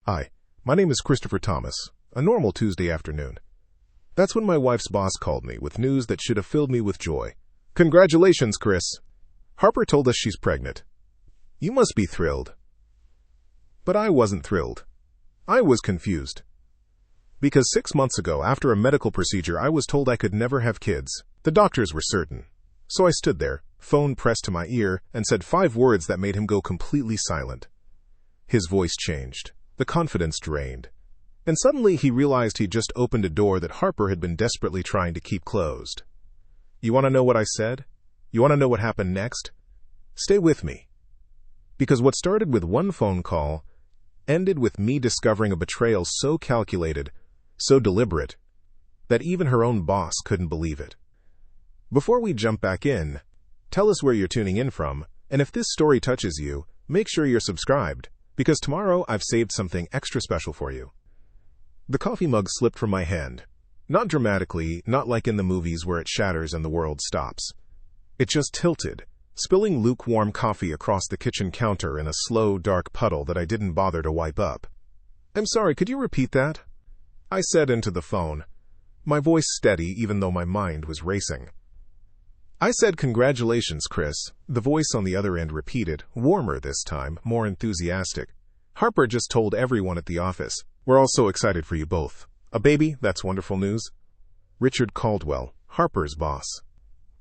Hi, my name is Christopher Thomas. A normal Tuesday afternoon. That's when my wife's boss called me with news that should have filled me with joy. Congratulations, Chris. Harper told us she's pregnant. You must be thrilled. But I wasn't thrilled. I was confused. Because 6 months ago, after a medical procedure, I was told I could never have kids. The doctors were certain. So I stood there, phone pressed to my ear, and said 5 words that made him go completely silent. His voice changed. The confidence drained. And suddenly he realized he'd just opened a door that Harper had been desperately trying to keep closed. You want to know what I said? You want to know what happened next? Stay with me. Because what started with one phone call ended with me discovering a betrayal so calculated, so deliberate, that even her own boss couldn't believe it. Before we jump back in, tell us where you're tuning in from, and if this story touches you, make sure you're subscribed, because tomorrow I've saved something extra special for you. The coffee mug slipped from my hand. Not dramatically, not like in the movies where it shatters and the world stops. It just tilted, spilling lukewarm coffee across the kitchen counter in a slow, dark puddle that I didn't bother to wipe up. I'm sorry, could you repeat that? I said into the phone, my voice steady even though my mind was racing. I said congratulations, Chris, the voice on the other end repeated, warmer this time, more enthusiastic. Harper just told everyone at the office. We're all so excited for you both. A baby, that's wonderful news. Richard Caldwell, Harper's boss.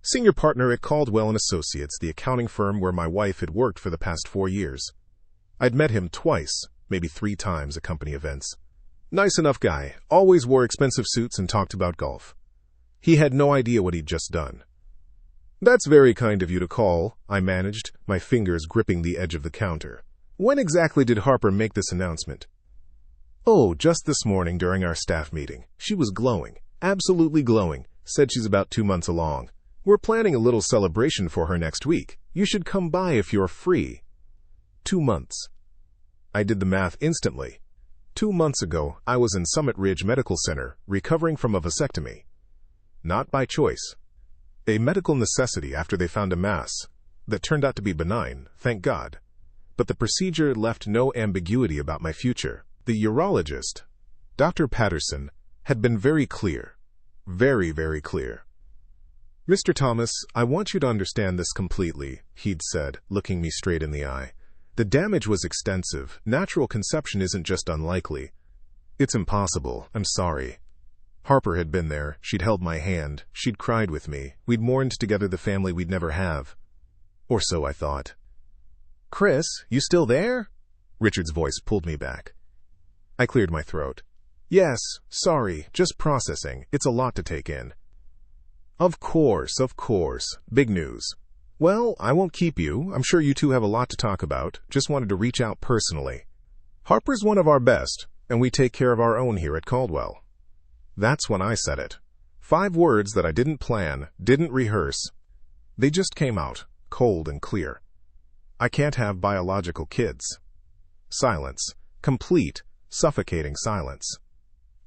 Senior partner at Caldwell & Associates, the accounting firm where my wife had worked for the past 4 years. I'd met him twice, maybe 3 times at company events. Nice enough guy, always wore expensive suits and talked about golf. He had no idea what he'd just done. That's very kind of you to call, I managed, my fingers gripping the edge of the counter. When exactly did Harper make this announcement? Oh, just this morning during our staff meeting. She was glowing, absolutely glowing, said she's about 2 months along. We're planning a little celebration for her next week. You should come by if you're free. 2 months. I did the math instantly. 2 months ago, I was in Summit Ridge Medical Center, recovering from a vasectomy. Not by choice. A medical necessity after they found a mass that turned out to be benign, thank God. But the procedure left no ambiguity about my future. The urologist, Dr. Patterson, had been very clear. Very, very clear. Mr. Thomas, I want you to understand this completely, he'd said, looking me straight in the eye. The damage was extensive. Natural conception isn't just unlikely. It's impossible. I'm sorry. Harper had been there. She'd held my hand. She'd cried with me. We'd mourned together the family we'd never have. Or so I thought. Chris, you still there? Richard's voice pulled me back. I cleared my throat. Yes, sorry, just processing. It's a lot to take in. Of course. Big news. Well, I won't keep you. I'm sure you two have a lot to talk about. Just wanted to reach out personally. Harper's one of our best, and we take care of our own here at Caldwell. That's when I said it. 5 words that I didn't plan, didn't rehearse. They just came out, cold and clear. I can't have biological kids. Silence. Complete, suffocating silence.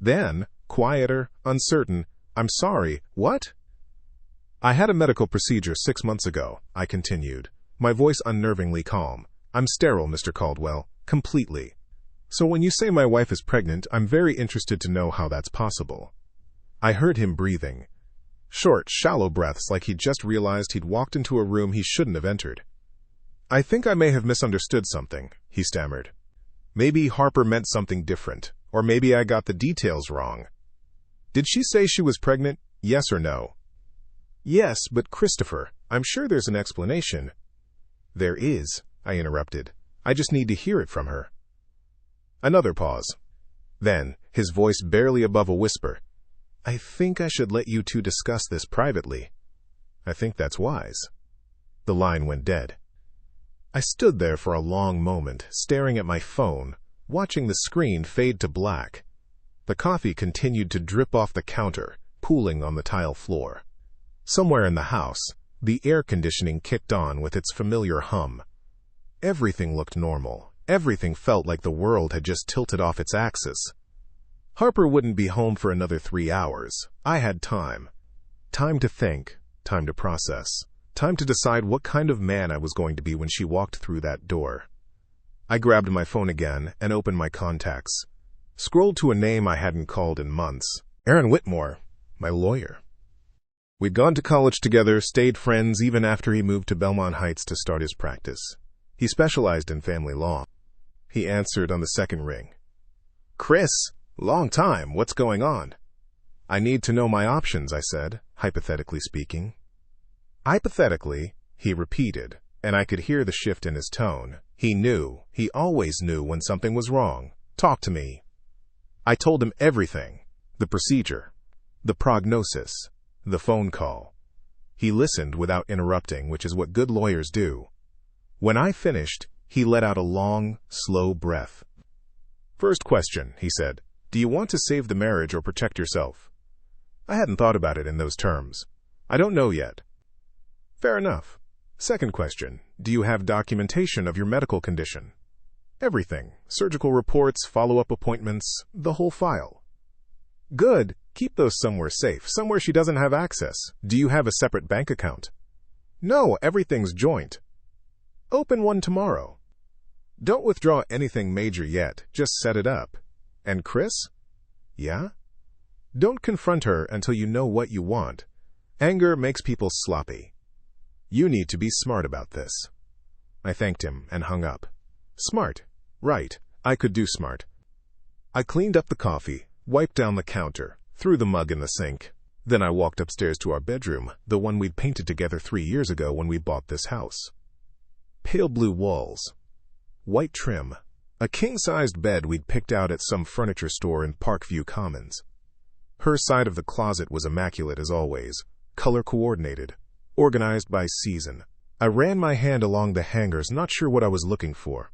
Then, quieter, uncertain, I'm sorry, what? I had a medical procedure 6 months ago, I continued, my voice unnervingly calm. I'm sterile, Mr. Caldwell, completely. So when you say my wife is pregnant, I'm very interested to know how that's possible. I heard him breathing. Short, shallow breaths like he'd just realized he'd walked into a room he shouldn't have entered. I think I may have misunderstood something, he stammered. Maybe Harper meant something different, or maybe I got the details wrong. Did she say she was pregnant, yes or no? Yes, but Christopher, I'm sure there's an explanation. There is, I interrupted. I just need to hear it from her. Another pause. Then, his voice barely above a whisper. I think I should let you two discuss this privately. I think that's wise. The line went dead. I stood there for a long moment, staring at my phone, watching the screen fade to black. The coffee continued to drip off the counter, pooling on the tile floor. Somewhere in the house, the air conditioning kicked on with its familiar hum. Everything looked normal. Everything felt like the world had just tilted off its axis. Harper wouldn't be home for another 3 hours. I had time. Time to think, time to process, time to decide what kind of man I was going to be when she walked through that door. I grabbed my phone again and opened my contacts. Scrolled to a name I hadn't called in months. Aaron Whitmore, my lawyer. We'd gone to college together, stayed friends even after he moved to Belmont Heights to start his practice. He specialized in family law. He answered on the second ring. "Chris, long time, what's going on?" "I need to know my options," I said, hypothetically speaking. Hypothetically, he repeated, and I could hear the shift in his tone. He knew, he always knew when something was wrong. "Talk to me." I told him everything. The procedure, the prognosis, the phone call. He listened without interrupting, which is what good lawyers do. When I finished, he let out a long, slow breath. "First question," he said. "Do you want to save the marriage or protect yourself?" I hadn't thought about it in those terms. "I don't know yet." "Fair enough. Second question, do you have documentation of your medical condition?" "Everything. Surgical reports, follow-up appointments, the whole file." "Good. Keep those somewhere safe, somewhere she doesn't have access. Do you have a separate bank account?" "No, everything's joint." "Open one tomorrow." "Don't withdraw anything major yet, just set it up." "And Chris?" "Yeah?" "Don't confront her until you know what you want. Anger makes people sloppy. You need to be smart about this." I thanked him and hung up. Smart. Right, I could do smart. I cleaned up the coffee, wiped down the counter, threw the mug in the sink. Then I walked upstairs to our bedroom, the one we'd painted together 3 years ago when we bought this house. Pale blue walls. White trim. A king-sized bed we'd picked out at some furniture store in Parkview Commons. Her side of the closet was immaculate as always, color-coordinated, organized by season. I ran my hand along the hangers, not sure what I was looking for.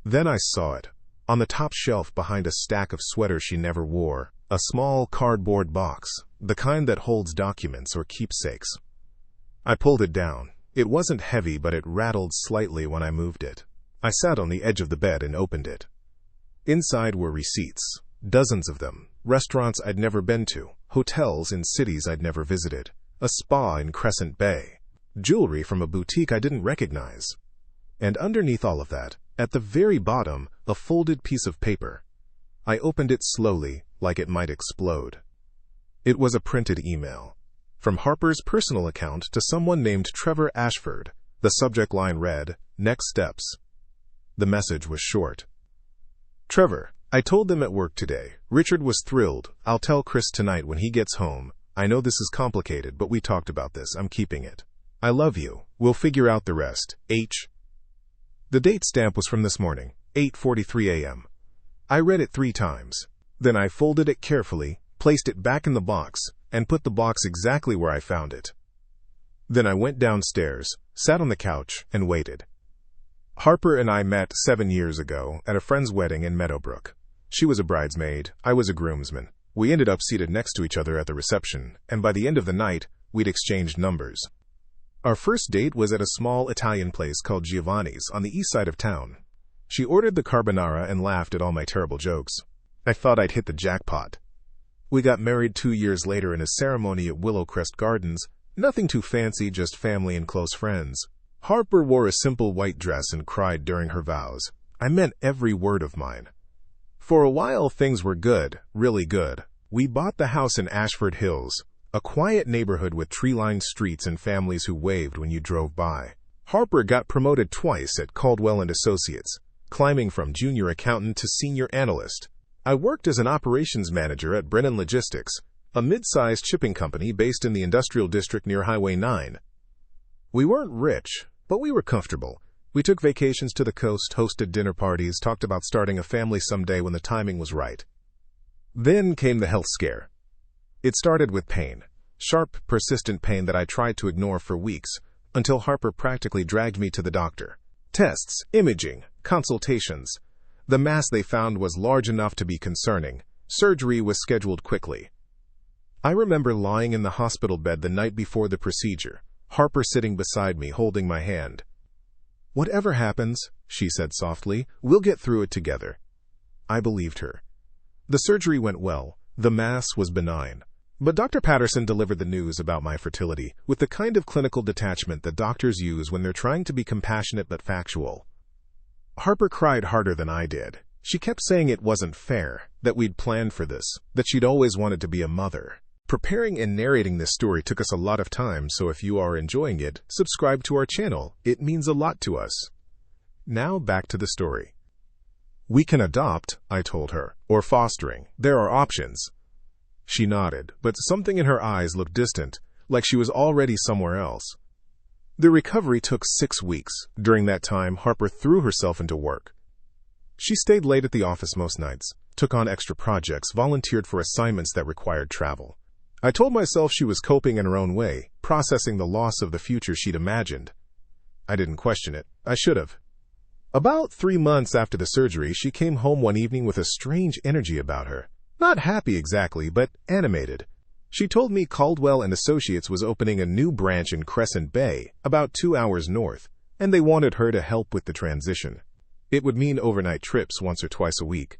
Then I saw it. On the top shelf behind a stack of sweaters she never wore, a small cardboard box, the kind that holds documents or keepsakes. I pulled it down. It wasn't heavy, but it rattled slightly when I moved it. I sat on the edge of the bed and opened it. Inside were receipts, dozens of them, restaurants I'd never been to, hotels in cities I'd never visited, a spa in Crescent Bay, jewelry from a boutique I didn't recognize. And underneath all of that, at the very bottom, a folded piece of paper. I opened it slowly, like it might explode. It was a printed email. From Harper's personal account to someone named Trevor Ashford. The subject line read, "Next steps." The message was short. "Trevor, I told them at work today. Richard was thrilled. I'll tell Chris tonight when he gets home. I know this is complicated, but we talked about this. I'm keeping it. I love you. We'll figure out the rest. H." The date stamp was from this morning, 8:43 a.m. I read it 3 times. Then I folded it carefully, placed it back in the box, and put the box exactly where I found it. Then I went downstairs, sat on the couch, and waited. Harper and I met 7 years ago at a friend's wedding in Meadowbrook. She was a bridesmaid, I was a groomsman. We ended up seated next to each other at the reception, and by the end of the night, we'd exchanged numbers. Our first date was at a small Italian place called Giovanni's on the east side of town. She ordered the carbonara and laughed at all my terrible jokes. I thought I'd hit the jackpot. We got married 2 years later in a ceremony at Willowcrest Gardens. Nothing too fancy, just family and close friends. Harper wore a simple white dress and cried during her vows. I meant every word of mine. For a while, things were good, really good. We bought the house in Ashford Hills, a quiet neighborhood with tree-lined streets and families who waved when you drove by. Harper got promoted twice at Caldwell & Associates, climbing from junior accountant to senior analyst. I worked as an operations manager at Brennan Logistics, a mid-sized shipping company based in the industrial district near Highway 9. We weren't rich, but we were comfortable. We took vacations to the coast, hosted dinner parties, talked about starting a family someday when the timing was right. Then came the health scare. It started with pain, sharp, persistent pain that I tried to ignore for weeks, until Harper practically dragged me to the doctor. Tests, imaging, consultations. The mass they found was large enough to be concerning. Surgery was scheduled quickly. I remember lying in the hospital bed the night before the procedure, Harper sitting beside me holding my hand. "Whatever happens," she said softly, "we'll get through it together." I believed her. The surgery went well. The mass was benign. But Dr. Patterson delivered the news about my fertility with the kind of clinical detachment that doctors use when they're trying to be compassionate but factual. Harper cried harder than I did. She kept saying it wasn't fair, that we'd planned for this, that she'd always wanted to be a mother. Preparing and narrating this story took us a lot of time, so if you are enjoying it, subscribe to our channel. It means a lot to us. Now back to the story. We can adopt, I told her, or fostering. There are options. She nodded, but something in her eyes looked distant, like she was already somewhere else. The recovery took 6 weeks. During that time, Harper threw herself into work. She stayed late at the office most nights, took on extra projects, volunteered for assignments that required travel. I told myself she was coping in her own way, processing the loss of the future she'd imagined. I didn't question it. I should have. About 3 months after the surgery, she came home one evening with a strange energy about her. Not happy exactly, but animated. She told me Caldwell and Associates was opening a new branch in Crescent Bay, about 2 hours north, and they wanted her to help with the transition. It would mean overnight trips once or twice a week.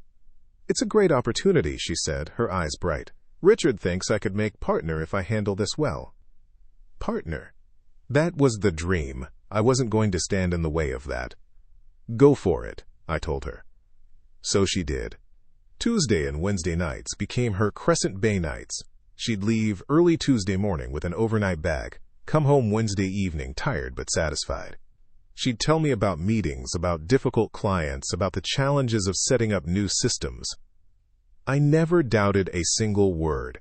It's a great opportunity, she said, her eyes bright. Richard thinks I could make partner if I handle this well. Partner? That was the dream. I wasn't going to stand in the way of that. Go for it, I told her. So she did. Tuesday and Wednesday nights became her Crescent Bay nights. She'd leave early Tuesday morning with an overnight bag, come home Wednesday evening tired but satisfied. She'd tell me about meetings, about difficult clients, about the challenges of setting up new systems. I never doubted a single word.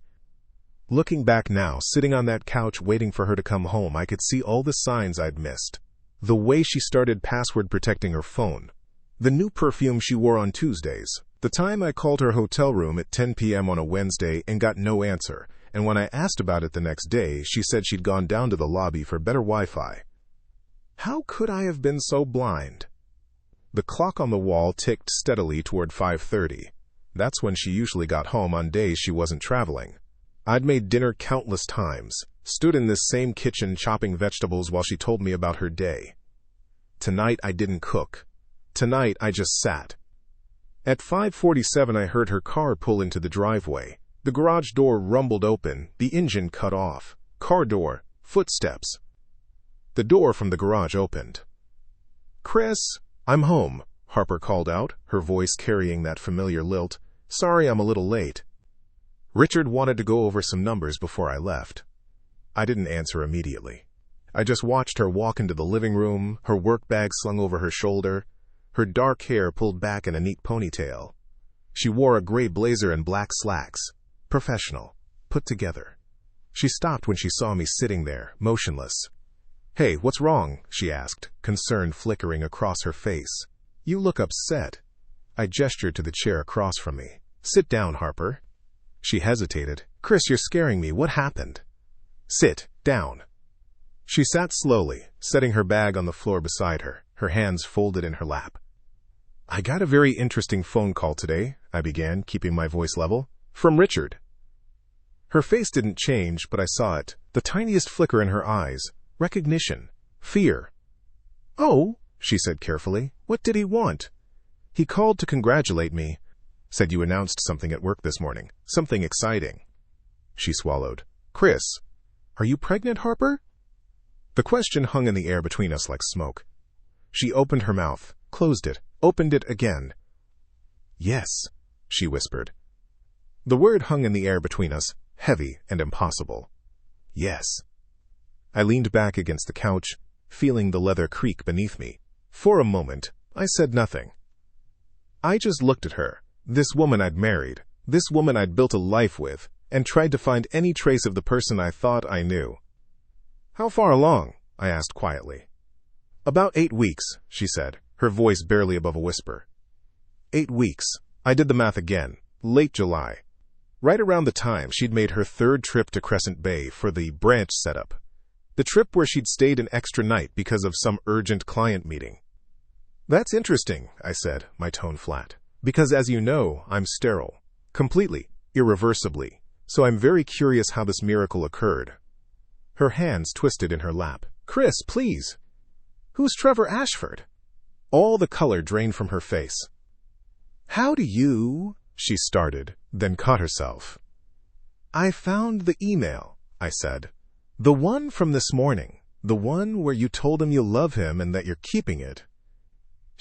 Looking back now, sitting on that couch waiting for her to come home, I could see all the signs I'd missed. The way she started password protecting her phone. The new perfume she wore on Tuesdays. The time I called her hotel room at 10 p.m. on a Wednesday and got no answer, and when I asked about it the next day, she said she'd gone down to the lobby for better Wi-Fi. How could I have been so blind? The clock on the wall ticked steadily toward 5:30. That's when she usually got home on days she wasn't traveling. I'd made dinner countless times, stood in this same kitchen chopping vegetables while she told me about her day. Tonight I didn't cook. Tonight I just sat. At 5:47 I heard her car pull into the driveway. The garage door rumbled open, the engine cut off. Car door, footsteps. The door from the garage opened. "Chris, I'm home," Harper called out, her voice carrying that familiar lilt. "Sorry I'm a little late." Richard wanted to go over some numbers before I left. I didn't answer immediately. I just watched her walk into the living room, her work bag slung over her shoulder, her dark hair pulled back in a neat ponytail. She wore a gray blazer and black slacks. Professional. Put together. She stopped when she saw me sitting there, motionless. "Hey, what's wrong?" she asked, concern flickering across her face. "You look upset." I gestured to the chair across from me. "Sit down, Harper." She hesitated. "Chris, you're scaring me. What happened?" "Sit down." She sat slowly, setting her bag on the floor beside her, her hands folded in her lap. "I got a very interesting phone call today," I began, keeping my voice level. "From Richard." Her face didn't change, but I saw it. The tiniest flicker in her eyes. Recognition. Fear. "Oh," she said carefully. "What did he want?" "He called to congratulate me. Said you announced something at work this morning. Something exciting." She swallowed. "Chris, are you pregnant, Harper?" The question hung in the air between us like smoke. She opened her mouth, closed it, opened it again. "Yes," she whispered. The word hung in the air between us, heavy and impossible. Yes. I leaned back against the couch, feeling the leather creak beneath me. For a moment, I said nothing. I just looked at her, this woman I'd married, this woman I'd built a life with, and tried to find any trace of the person I thought I knew. "How far along?" I asked quietly. "About 8 weeks, she said, her voice barely above a whisper. 8 weeks. I did the math again. Late July. Right around the time she'd made her 3rd trip to Crescent Bay for the branch setup. The trip where she'd stayed an extra night because of some urgent client meeting. "That's interesting," I said, my tone flat. "Because as you know, I'm sterile. Completely, irreversibly. So I'm very curious how this miracle occurred." Her hands twisted in her lap. "Chris, please. Who's Trevor Ashford?" All the color drained from her face. "How do you—" she started, then caught herself. "I found the email," I said. "The one from this morning. The one where you told him you love him and that you're keeping it."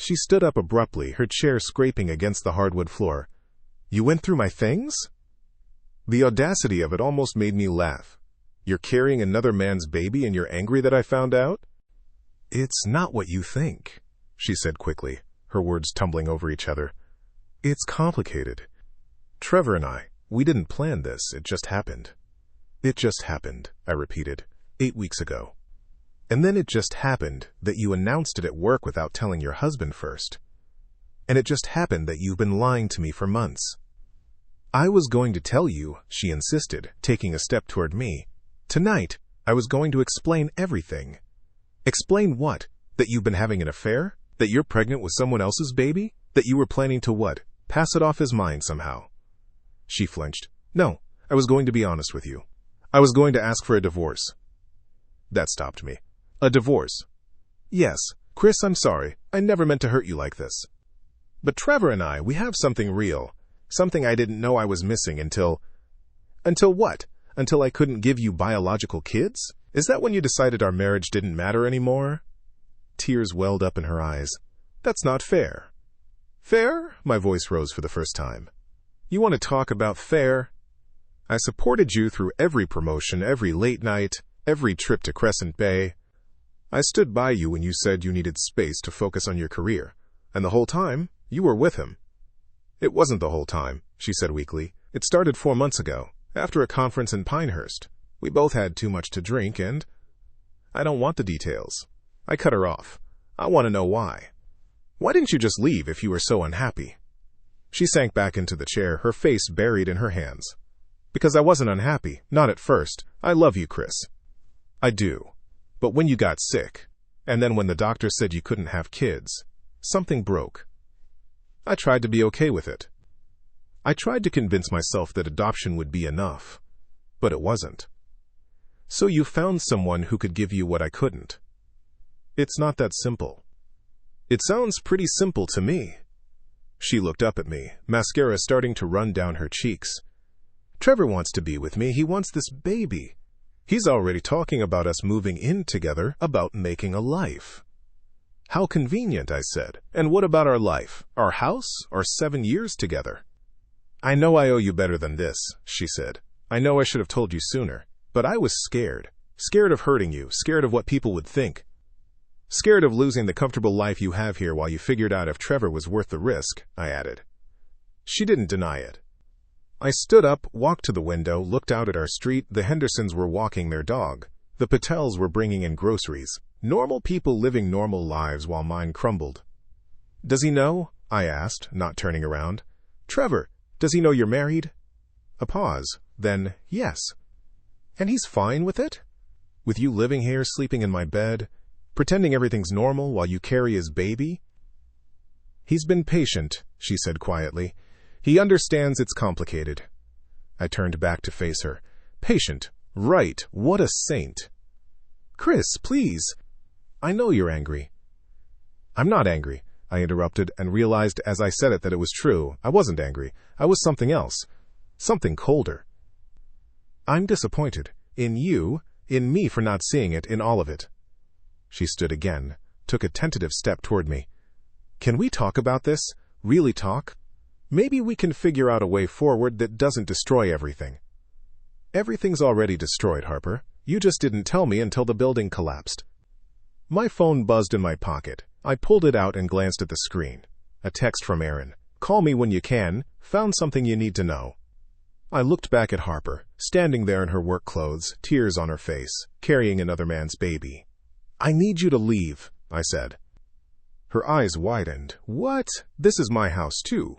She stood up abruptly, her chair scraping against the hardwood floor. You went through my things? The audacity of it almost made me laugh. You're carrying another man's baby and you're angry that I found out? It's not what you think, she said quickly, her words tumbling over each other. It's complicated. Trevor and I, we didn't plan this, it just happened. It just happened, I repeated, 8 weeks ago. And then it just happened that you announced it at work without telling your husband first. And it just happened that you've been lying to me for months. I was going to tell you, she insisted, taking a step toward me. Tonight, I was going to explain everything. Explain what? That you've been having an affair? That you're pregnant with someone else's baby? That you were planning to what? Pass it off as mine somehow. She flinched. No, I was going to be honest with you. I was going to ask for a divorce. That stopped me. A divorce? Yes. Chris, I'm sorry. I never meant to hurt you like this. But Trevor and I, we have something real. Something I didn't know I was missing until... Until what? Until I couldn't give you biological kids? Is that when you decided our marriage didn't matter anymore? Tears welled up in her eyes. That's not fair. Fair? My voice rose for the first time. You want to talk about fair? I supported you through every promotion, every late night, every trip to Crescent Bay. I stood by you when you said you needed space to focus on your career, and the whole time, you were with him. It wasn't the whole time, she said weakly. It started 4 months ago, after a conference in Pinehurst. We both had too much to drink and... I don't want the details. I cut her off. I want to know why. Why didn't you just leave if you were so unhappy? She sank back into the chair, her face buried in her hands. Because I wasn't unhappy, not at first. I love you, Chris. I do. But when you got sick, and then when the doctor said you couldn't have kids, something broke. I tried to be okay with it. I tried to convince myself that adoption would be enough, but it wasn't. So you found someone who could give you what I couldn't. It's not that simple. It sounds pretty simple to me. She looked up at me, mascara starting to run down her cheeks. Trevor wants to be with me. He wants this baby. He's already talking about us moving in together, about making a life. How convenient, I said. And what about our life? Our house? Our 7 years together? I know I owe you better than this, she said. I know I should have told you sooner. But I was scared. Scared of hurting you. Scared of what people would think. Scared of losing the comfortable life you have here while you figured out if Trevor was worth the risk, I added. She didn't deny it. I stood up, walked to the window, looked out at our street. The Hendersons were walking their dog. The Patels were bringing in groceries. Normal people living normal lives while mine crumbled. Does he know? I asked, not turning around. Trevor, does he know you're married? A pause. Then, yes. And he's fine with it? With you living here, sleeping in my bed, pretending everything's normal while you carry his baby? He's been patient, she said quietly. He understands it's complicated. I turned back to face her. Patient. Right. What a saint. Chris, please. I know you're angry. I'm not angry, I interrupted and realized as I said it that it was true. I wasn't angry. I was something else. Something colder. I'm disappointed. In you, in me for not seeing it, in all of it. She stood again, took a tentative step toward me. Can we talk about this? Really talk? Maybe we can figure out a way forward that doesn't destroy everything. Everything's already destroyed, Harper. You just didn't tell me until the building collapsed. My phone buzzed in my pocket. I pulled it out and glanced at the screen. A text from Aaron. Call me when you can. Found something you need to know. I looked back at Harper, standing there in her work clothes, tears on her face, carrying another man's baby. I need you to leave, I said. Her eyes widened. What? This is my house, too.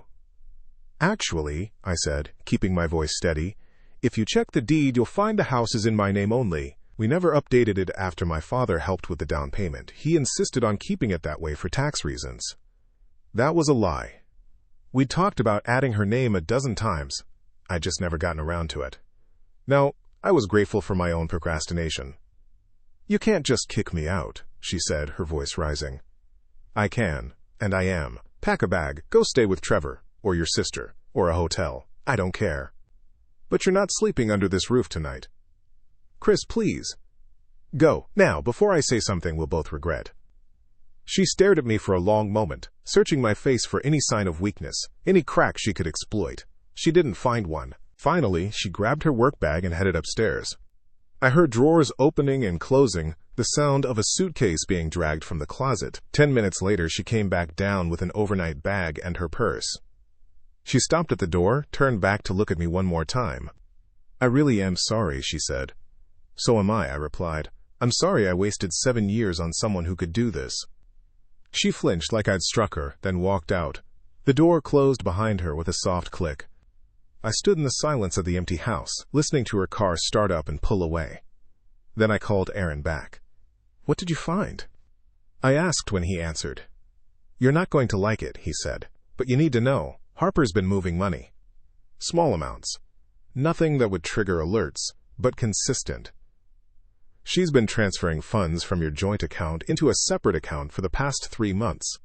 Actually, I said, keeping my voice steady, if you check the deed, you'll find the house is in my name only. We never updated it after my father helped with the down payment. He insisted on keeping it that way for tax reasons. That was a lie. We'd talked about adding her name a dozen times. I'd just never gotten around to it. Now, I was grateful for my own procrastination. You can't just kick me out, she said, her voice rising. I can, and I am. Pack a bag, go stay with Trevor, or your sister, or a hotel. I don't care. But you're not sleeping under this roof tonight. Chris, please. Go, now, before I say something we'll both regret. She stared at me for a long moment, searching my face for any sign of weakness, any crack she could exploit. She didn't find one. Finally, she grabbed her work bag and headed upstairs. I heard drawers opening and closing, the sound of a suitcase being dragged from the closet. 10 minutes later, she came back down with an overnight bag and her purse. She stopped at the door, turned back to look at me one more time. "I really am sorry," she said. "So am I replied. "I'm sorry I wasted 7 years on someone who could do this." She flinched like I'd struck her, then walked out. The door closed behind her with a soft click. I stood in the silence of the empty house, listening to her car start up and pull away. Then I called Aaron back. "What did you find?" I asked when he answered. "You're not going to like it," he said, "but you need to know, Harper's been moving money. Small amounts. Nothing that would trigger alerts, but consistent. She's been transferring funds from your joint account into a separate account for the past 3 months.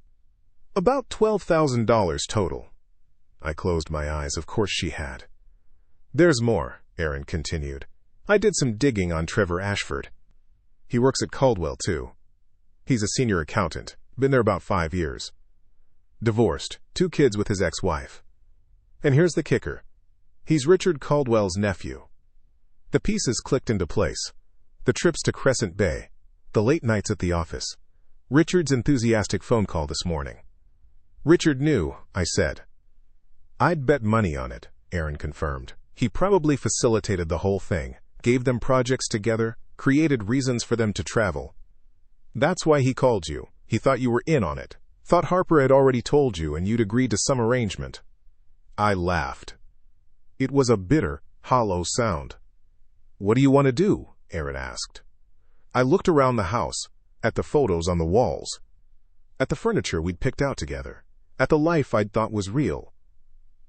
About $12,000 total." I closed my eyes. Of course she had. "There's more," Aaron continued. "I did some digging on Trevor Ashford. He works at Caldwell, too. He's a senior accountant, been there about 5 years. Divorced, 2 kids with his ex-wife. And here's the kicker. He's Richard Caldwell's nephew." The pieces clicked into place. The trips to Crescent Bay, the late nights at the office, Richard's enthusiastic phone call this morning. "Richard knew," I said. "I'd bet money on it," Aaron confirmed. "He probably facilitated the whole thing, gave them projects together, created reasons for them to travel. That's why he called you. He thought you were in on it. Thought Harper had already told you and you'd agreed to some arrangement." I laughed. It was a bitter, hollow sound. "What do you want to do?" Aaron asked. I looked around the house, at the photos on the walls, at the furniture we'd picked out together, at the life I'd thought was real.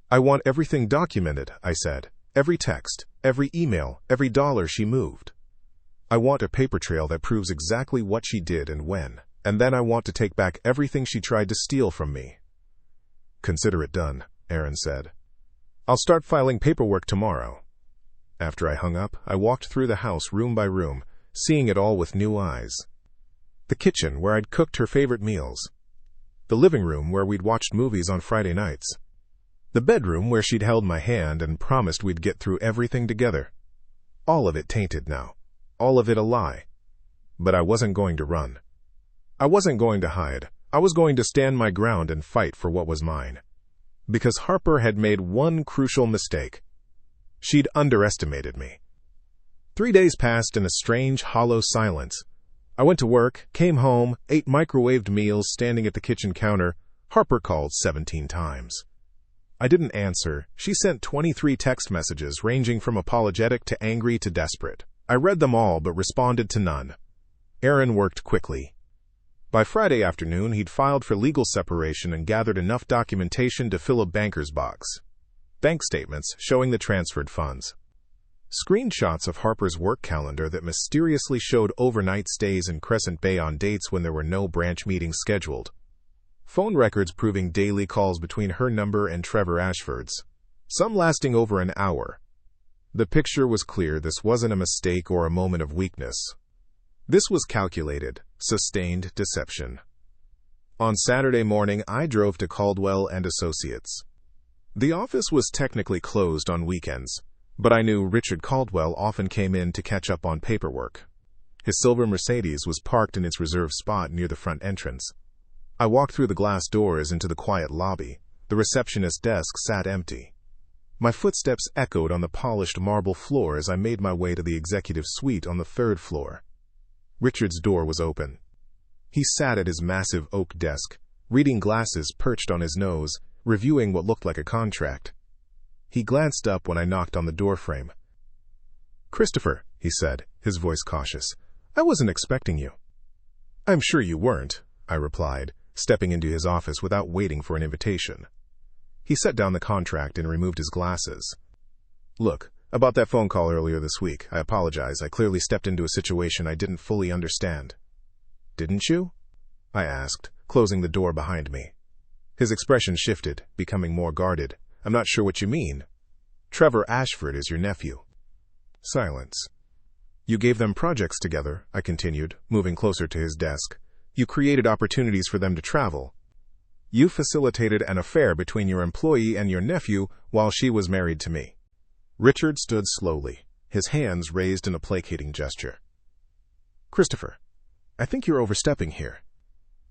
"I want everything documented," I said. "Every text, every email, every dollar she moved. I want a paper trail that proves exactly what she did and when, and then I want to take back everything she tried to steal from me." "Consider it done," Aaron said. "I'll start filing paperwork tomorrow." After I hung up, I walked through the house room by room, seeing it all with new eyes. The kitchen, where I'd cooked her favorite meals. The living room, where we'd watched movies on Friday nights. The bedroom, where she'd held my hand and promised we'd get through everything together. All of it tainted now. All of it a lie. But I wasn't going to run. I wasn't going to hide. I was going to stand my ground and fight for what was mine. Because Harper had made one crucial mistake. She'd underestimated me. 3 days passed in a strange, hollow silence. I went to work, came home, ate microwaved meals standing at the kitchen counter. Harper called 17 times. I didn't answer. She sent 23 text messages ranging from apologetic to angry to desperate. I read them all but responded to none. Aaron worked quickly. By Friday afternoon, he'd filed for legal separation and gathered enough documentation to fill a banker's box. Bank statements showing the transferred funds. Screenshots of Harper's work calendar that mysteriously showed overnight stays in Crescent Bay on dates when there were no branch meetings scheduled. Phone records proving daily calls between her number and Trevor Ashford's, some lasting over an hour. The picture was clear. This wasn't a mistake or a moment of weakness. This was calculated, sustained deception. On Saturday morning, I drove to Caldwell and Associates. The office was technically closed on weekends, but I knew Richard Caldwell often came in to catch up on paperwork. His silver Mercedes was parked in its reserved spot near the front entrance. I walked through the glass doors into the quiet lobby. The receptionist's desk sat empty. My footsteps echoed on the polished marble floor as I made my way to the executive suite on the 3rd floor. Richard's door was open. He sat at his massive oak desk, reading glasses perched on his nose, reviewing what looked like a contract. He glanced up when I knocked on the doorframe. "Christopher," he said, his voice cautious, "I wasn't expecting you." "I'm sure you weren't," I replied, stepping into his office without waiting for an invitation. He set down the contract and removed his glasses. "Look, about that phone call earlier this week, I apologize. I clearly stepped into a situation I didn't fully understand." "Didn't you?" I asked, closing the door behind me. His expression shifted, becoming more guarded. "I'm not sure what you mean." "Trevor Ashford is your nephew." Silence. "You gave them projects together," I continued, moving closer to his desk. You created opportunities for them to travel. You facilitated an affair between your employee and your nephew while she was married to me." Richard stood slowly, his hands raised in a placating gesture. "Christopher, I think you're overstepping here.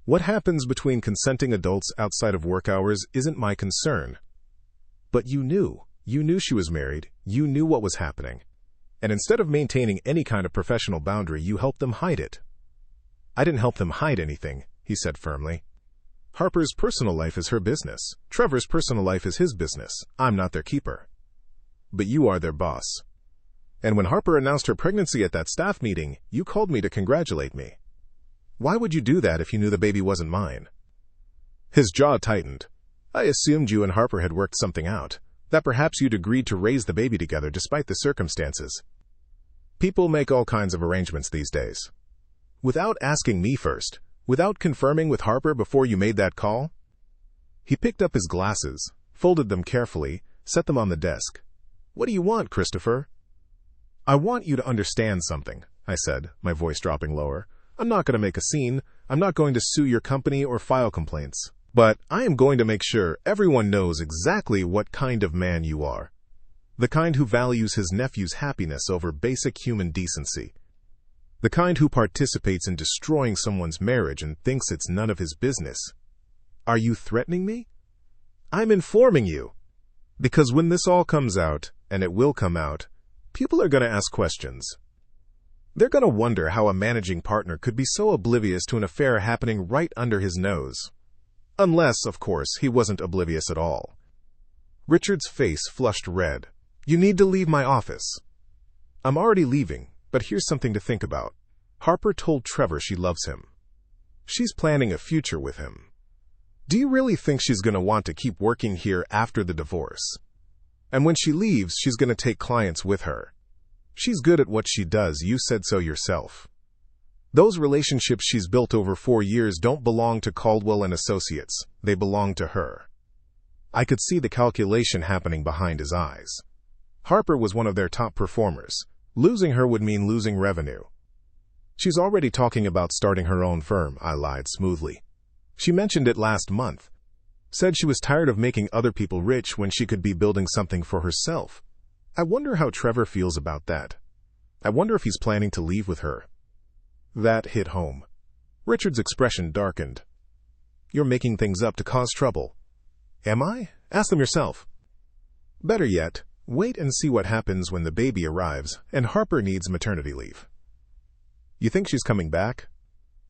What happens between consenting adults outside of work hours isn't my concern. But you knew she was married, you knew what was happening. And instead of maintaining any kind of professional boundary, you helped them hide it." "I didn't help them hide anything," he said firmly. "Harper's personal life is her business. Trevor's personal life is his business. I'm not their keeper. But you are their boss. And when Harper announced her pregnancy at that staff meeting, you called me to congratulate me. Why would you do that if you knew the baby wasn't mine?" His jaw tightened. "I assumed you and Harper had worked something out, that perhaps you'd agreed to raise the baby together despite the circumstances. People make all kinds of arrangements these days. Without asking me first, without confirming with Harper before you made that call?" He picked up his glasses, folded them carefully, set them on the desk. "What do you want, Christopher?" "I want you to understand something," I said, my voice dropping lower. "I'm not going to make a scene. I'm not going to sue your company or file complaints. But I am going to make sure everyone knows exactly what kind of man you are. The kind who values his nephew's happiness over basic human decency. The kind who participates in destroying someone's marriage and thinks it's none of his business. Are you threatening me?" "I'm informing you. Because when this all comes out, and it will come out, people are going to ask questions. They're going to wonder how a managing partner could be so oblivious to an affair happening right under his nose. Unless, of course, he wasn't oblivious at all." Richard's face flushed red. "You need to leave my office." "I'm already leaving, but here's something to think about. Harper told Trevor she loves him. She's planning a future with him. Do you really think she's going to want to keep working here after the divorce? And when she leaves, she's going to take clients with her. She's good at what she does, you said so yourself. Those relationships she's built over 4 years don't belong to Caldwell and Associates. They belong to her." I could see the calculation happening behind his eyes. Harper was one of their top performers. Losing her would mean losing revenue. "She's already talking about starting her own firm," I lied smoothly. "She mentioned it last month. Said she was tired of making other people rich when she could be building something for herself. I wonder how Trevor feels about that. I wonder if he's planning to leave with her." That hit home. Richard's expression darkened. "You're making things up to cause trouble." "Am I? Ask them yourself." "Better yet, wait and see what happens when the baby arrives and Harper needs maternity leave. You think she's coming back?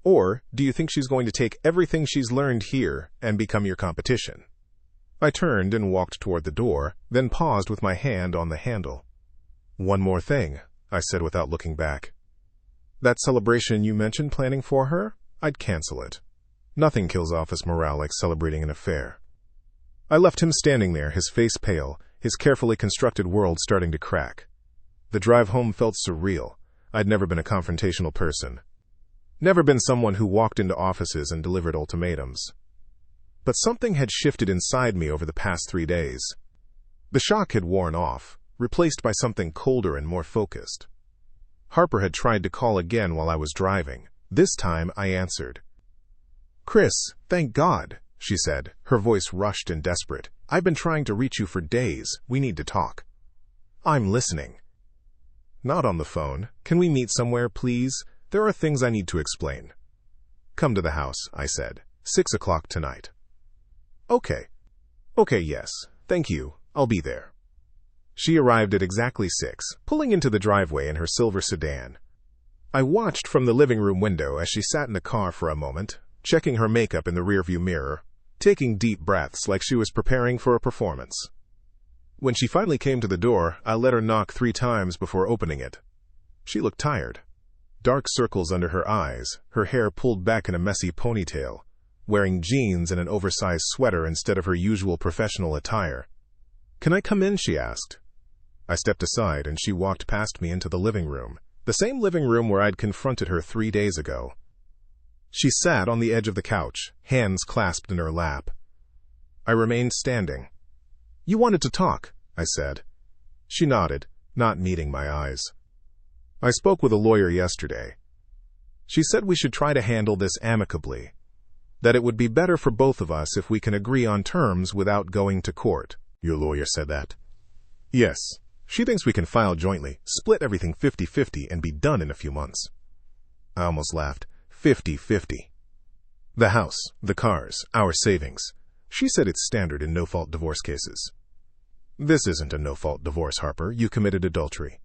Or do you think she's going to take everything she's learned here and become your competition?" I turned and walked toward the door, then paused with my hand on the handle. "One more thing," I said without looking back. "That celebration you mentioned planning for her, I'd cancel it. Nothing kills office morale like celebrating an affair." I left him standing there, his face pale, his carefully constructed world starting to crack. The drive home felt surreal. I'd never been a confrontational person. Never been someone who walked into offices and delivered ultimatums. But something had shifted inside me over the past 3 days. The shock had worn off, replaced by something colder and more focused. Harper had tried to call again while I was driving. This time I answered. "Chris, thank God," she said, her voice rushed and desperate. "I've been trying to reach you for days. We need to talk." "I'm listening." "Not on the phone. Can we meet somewhere, please? There are things I need to explain." "Come to the house," I said. 6 o'clock tonight." Okay, yes. Thank you. I'll be there." She arrived at exactly 6, pulling into the driveway in her silver sedan. I watched from the living room window as she sat in the car for a moment, checking her makeup in the rearview mirror, taking deep breaths like she was preparing for a performance. When she finally came to the door, I let her knock 3 times before opening it. She looked tired. Dark circles under her eyes, her hair pulled back in a messy ponytail, wearing jeans and an oversized sweater instead of her usual professional attire. "Can I come in?" she asked. I stepped aside and she walked past me into the living room, the same living room where I'd confronted her 3 days ago. She sat on the edge of the couch, hands clasped in her lap. I remained standing. "You wanted to talk," I said. She nodded, not meeting my eyes. "I spoke with a lawyer yesterday." She said we should try to handle this amicably, that it would be better for both of us if we can agree on terms without going to court. Your lawyer said that? Yes. She thinks we can file jointly, split everything 50-50, and be done in a few months. I almost laughed. 50-50. The house, the cars, our savings. She said it's standard in no-fault divorce cases. This isn't a no-fault divorce, Harper. You committed adultery.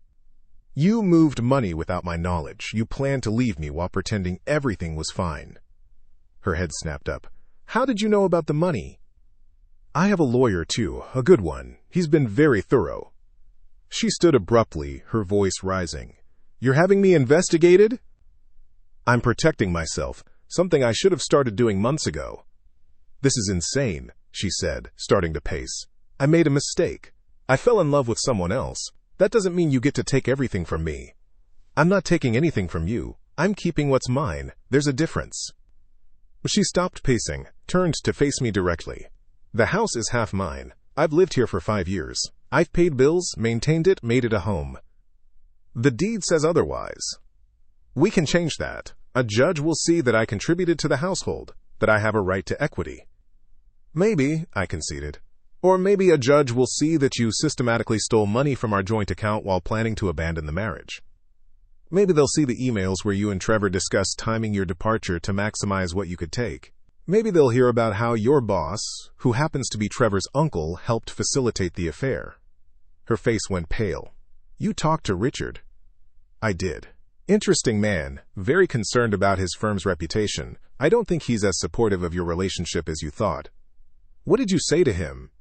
You moved money without my knowledge. You planned to leave me while pretending everything was fine. Her head snapped up. How did you know about the money? I have a lawyer, too, a good one. He's been very thorough. She stood abruptly, her voice rising. You're having me investigated? I'm protecting myself, something I should have started doing months ago. This is insane, she said, starting to pace. I made a mistake. I fell in love with someone else. That doesn't mean you get to take everything from me. I'm not taking anything from you. I'm keeping what's mine. There's a difference. She stopped pacing, turned to face me directly. The house is half mine. I've lived here for 5 years. I've paid bills, maintained it, made it a home. The deed says otherwise. We can change that. A judge will see that I contributed to the household, that I have a right to equity. Maybe, I conceded. Or maybe a judge will see that you systematically stole money from our joint account while planning to abandon the marriage. Maybe they'll see the emails where you and Trevor discussed timing your departure to maximize what you could take. Maybe they'll hear about how your boss, who happens to be Trevor's uncle, helped facilitate the affair. Her face went pale. You talked to Richard. I did. Interesting man, very concerned about his firm's reputation. I don't think he's as supportive of your relationship as you thought. What did you say to him?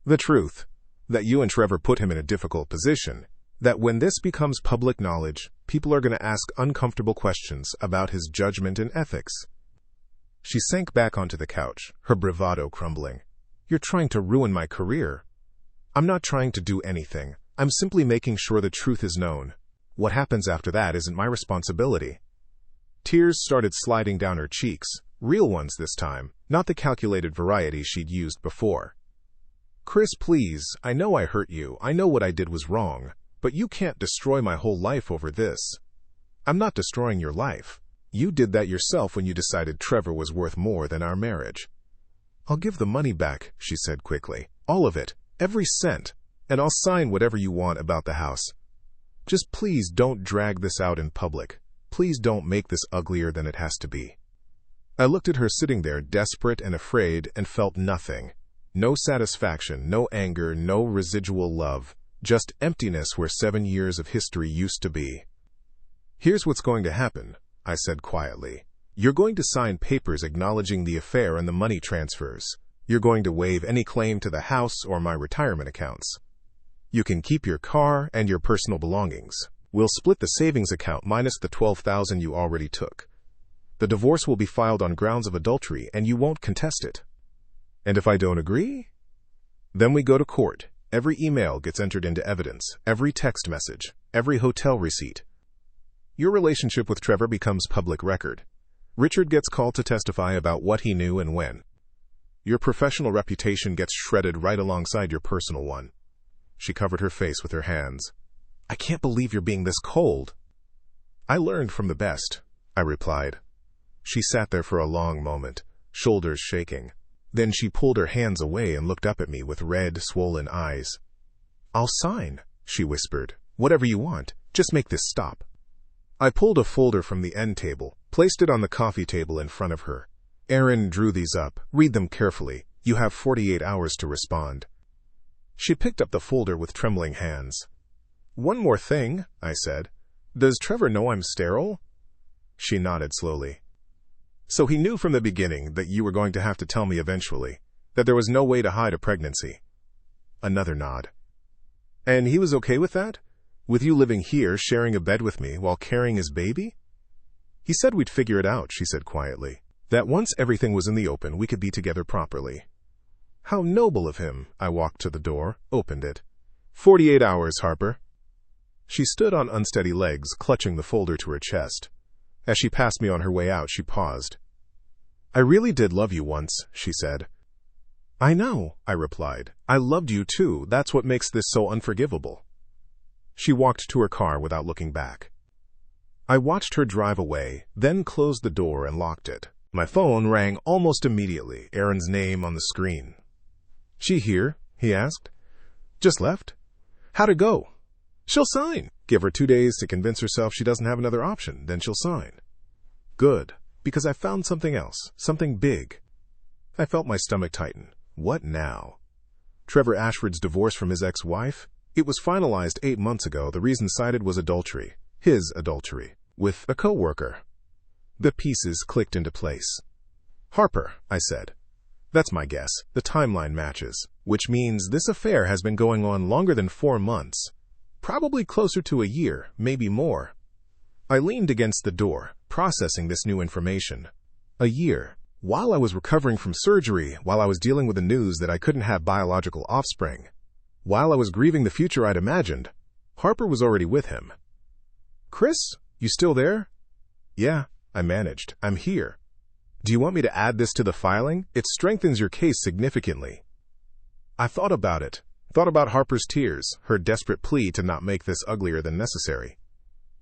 The truth, that you and Trevor put him in a difficult position, that when this becomes public knowledge, people are going to ask uncomfortable questions about his judgment and ethics. She sank back onto the couch, her bravado crumbling. You're trying to ruin my career. I'm not trying to do anything. I'm simply making sure the truth is known. What happens after that isn't my responsibility. Tears started sliding down her cheeks, real ones this time, not the calculated variety she'd used before. Chris, please, I know I hurt you. I know what I did was wrong, but you can't destroy my whole life over this. I'm not destroying your life. You did that yourself when you decided Trevor was worth more than our marriage. I'll give the money back, she said quickly. All of it, every cent, and I'll sign whatever you want about the house. Just please don't drag this out in public. Please don't make this uglier than it has to be. I looked at her sitting there desperate and afraid and felt nothing. No satisfaction, no anger, no residual love, just emptiness where 7 years of history used to be. Here's what's going to happen, I said quietly. You're going to sign papers acknowledging the affair and the money transfers. You're going to waive any claim to the house or my retirement accounts. You can keep your car and your personal belongings. We'll split the savings account minus the $12,000 you already took. The divorce will be filed on grounds of adultery and you won't contest it. And if I don't agree? Then we go to court. Every email gets entered into evidence, every text message, every hotel receipt. Your relationship with Trevor becomes public record. Richard gets called to testify about what he knew and when. Your professional reputation gets shredded right alongside your personal one. She covered her face with her hands. I can't believe you're being this cold. I learned from the best, I replied. She sat there for a long moment, shoulders shaking. Then she pulled her hands away and looked up at me with red, swollen eyes. I'll sign, she whispered. Whatever you want. Just make this stop. I pulled a folder from the end table, placed it on the coffee table in front of her. Aaron drew these up. Read them carefully. You have 48 hours to respond. She picked up the folder with trembling hands. One more thing, I said. Does Trevor know I'm sterile? She nodded slowly. So he knew from the beginning that you were going to have to tell me eventually, that there was no way to hide a pregnancy. Another nod. And he was okay with that? With you living here, sharing a bed with me while carrying his baby? He said we'd figure it out, she said quietly. That once everything was in the open, we could be together properly. How noble of him. I walked to the door, opened it. 48 hours, Harper. She stood on unsteady legs, clutching the folder to her chest. As she passed me on her way out, she paused. I really did love you once, she said. I know, I replied. I loved you too. That's what makes this so unforgivable. She walked to her car without looking back. I watched her drive away, then closed the door and locked it. My phone rang almost immediately, Aaron's name on the screen. "She here?" he asked. "Just left." "How'd it go?" "She'll sign. Give her 2 days to convince herself she doesn't have another option, then she'll sign." "Good, because I found something else, something big." I felt my stomach tighten. What now? Trevor Ashford's divorce from his ex-wife? It was finalized 8 months ago. The reason cited was adultery. His adultery. With a co-worker. The pieces clicked into place. "Harper," I said. "That's my guess. The timeline matches. Which means this affair has been going on longer than 4 months. Probably closer to a year, maybe more." I leaned against the door, processing this new information. A year. While I was recovering from surgery, while I was dealing with the news that I couldn't have biological offspring, while I was grieving the future I'd imagined, Harper was already with him. "Chris, you still there?" "Yeah," I managed. "I'm here." "Do you want me to add this to the filing? It strengthens your case significantly." I thought about it. Thought about Harper's tears, her desperate plea to not make this uglier than necessary.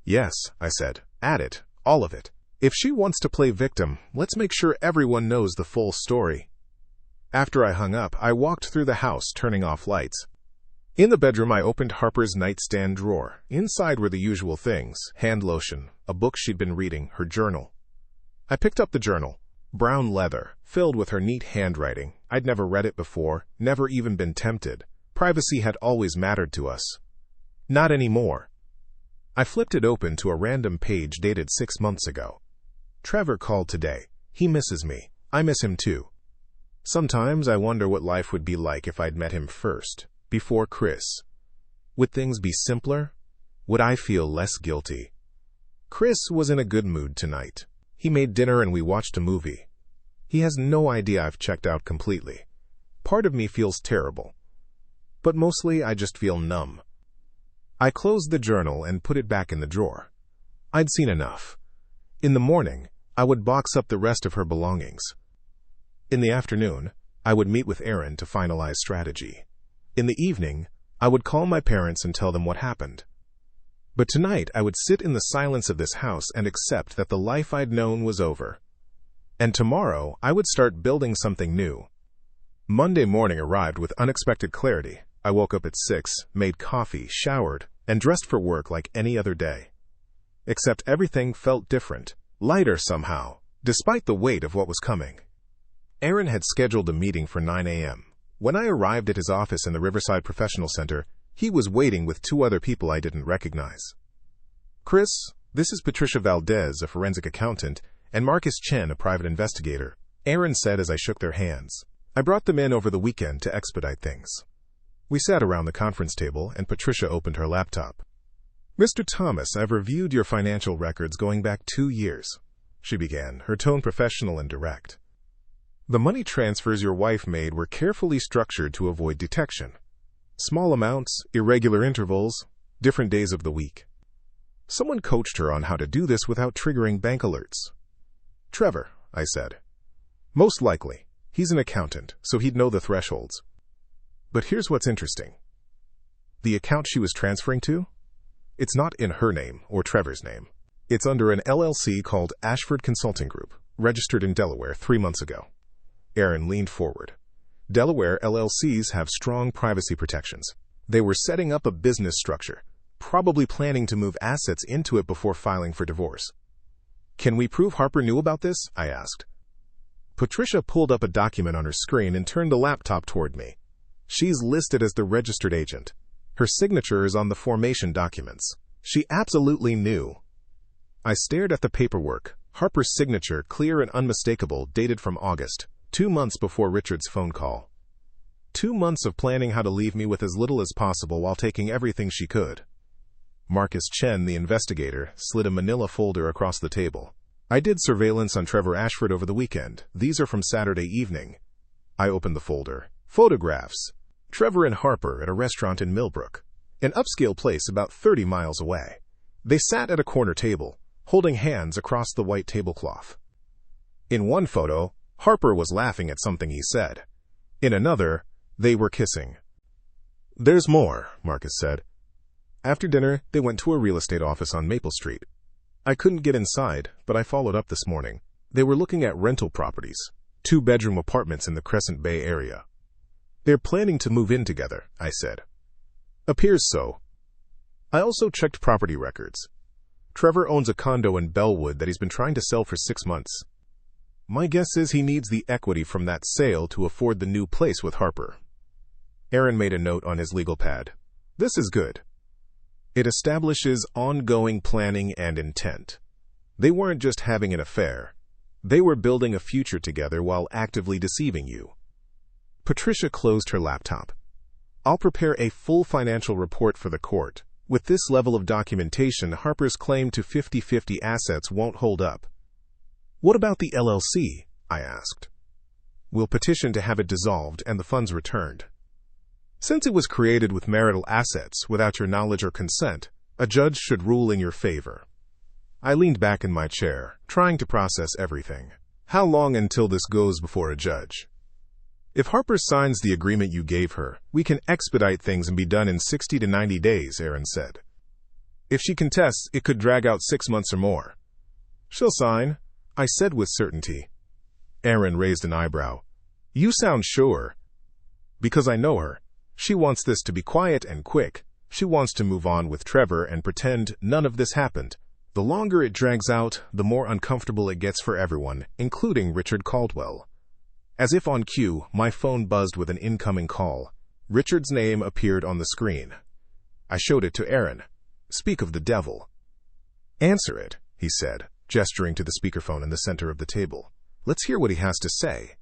"Yes," I said. "Add it. All of it. If she wants to play victim, let's make sure everyone knows the full story." After I hung up, I walked through the house, turning off lights. In the bedroom, I opened Harper's nightstand drawer. Inside were the usual things: hand lotion, a book she'd been reading, her journal. I picked up the journal. Brown leather, filled with her neat handwriting. I'd never read it before, never even been tempted. Privacy had always mattered to us. Not anymore. I flipped it open to a random page dated 6 months ago. "Trevor called today. He misses me. I miss him too. Sometimes I wonder what life would be like if I'd met him first, before Chris. Would things be simpler? Would I feel less guilty?" Chris was in a good mood tonight. He made dinner and we watched a movie. He has no idea I've checked out completely. Part of me feels terrible. But mostly I just feel numb. I closed the journal and put it back in the drawer. I'd seen enough. In the morning, I would box up the rest of her belongings. In the afternoon, I would meet with Aaron to finalize strategy. In the evening, I would call my parents and tell them what happened. But tonight, I would sit in the silence of this house and accept that the life I'd known was over. And tomorrow, I would start building something new. Monday morning arrived with unexpected clarity. I woke up at 6, made coffee, showered, and dressed for work like any other day. Except everything felt different, lighter somehow, despite the weight of what was coming. Aaron had scheduled a meeting for 9 a.m. When I arrived at his office in the Riverside Professional Center, he was waiting with 2 other people I didn't recognize. "Chris, this is Patricia Valdez, a forensic accountant, and Marcus Chen, a private investigator," Aaron said as I shook their hands. "I brought them in over the weekend to expedite things." We sat around the conference table, and Patricia opened her laptop. "Mr. Thomas, I've reviewed your financial records going back 2 years, she began, her tone professional and direct. "The money transfers your wife made were carefully structured to avoid detection. Small amounts, irregular intervals, different days of the week. Someone coached her on how to do this without triggering bank alerts." "Trevor," I said. "Most likely. He's an accountant, so he'd know the thresholds. But here's what's interesting. The account she was transferring to? It's not in her name or Trevor's name. It's under an LLC called Ashford Consulting Group, registered in Delaware 3 months ago." Aaron leaned forward. "Delaware LLCs have strong privacy protections. They were setting up a business structure, probably planning to move assets into it before filing for divorce." "Can we prove Harper knew about this?" I asked. Patricia pulled up a document on her screen and turned the laptop toward me. She's listed as the registered agent. Her signature is on the formation documents. She absolutely knew. I stared at the paperwork. Harper's signature, clear and unmistakable, dated from August, 2 months before Richard's phone call. 2 months of planning how to leave me with as little as possible while taking everything she could. Marcus Chen, the investigator, slid a manila folder across the table. "I did surveillance on Trevor Ashford over the weekend. These are from Saturday evening." I opened the folder. Photographs. Trevor and Harper at a restaurant in Millbrook, an upscale place about 30 miles away. They sat at a corner table, holding hands across the white tablecloth. In one photo, Harper was laughing at something he said. In another, they were kissing. "There's more," Marcus said. After dinner, they went to a real estate office on Maple Street. I couldn't get inside, but I followed up this morning. They were looking at rental properties, 2-bedroom apartments in the Crescent Bay area. They're planning to move in together, I said. Appears so. I also checked property records. Trevor owns a condo in Bellwood that he's been trying to sell for 6 months. My guess is he needs the equity from that sale to afford the new place with Harper. Aaron made a note on his legal pad. This is good. It establishes ongoing planning and intent. They weren't just having an affair. They were building a future together while actively deceiving you. Patricia closed her laptop. I'll prepare a full financial report for the court. With this level of documentation, Harper's claim to 50-50 assets won't hold up. What about the LLC? I asked. We'll petition to have it dissolved and the funds returned. Since it was created with marital assets without your knowledge or consent, a judge should rule in your favor. I leaned back in my chair, trying to process everything. How long until this goes before a judge? If Harper signs the agreement you gave her, we can expedite things and be done in 60 to 90 days, Aaron said. If she contests, it could drag out 6 months or more. She'll sign, I said with certainty. Aaron raised an eyebrow. You sound sure. Because I know her. She wants this to be quiet and quick. She wants to move on with Trevor and pretend none of this happened. The longer it drags out, the more uncomfortable it gets for everyone, including Richard Caldwell. As if on cue, my phone buzzed with an incoming call. Richard's name appeared on the screen. I showed it to Aaron. Speak of the devil. Answer it, he said, gesturing to the speakerphone in the center of the table. Let's hear what he has to say.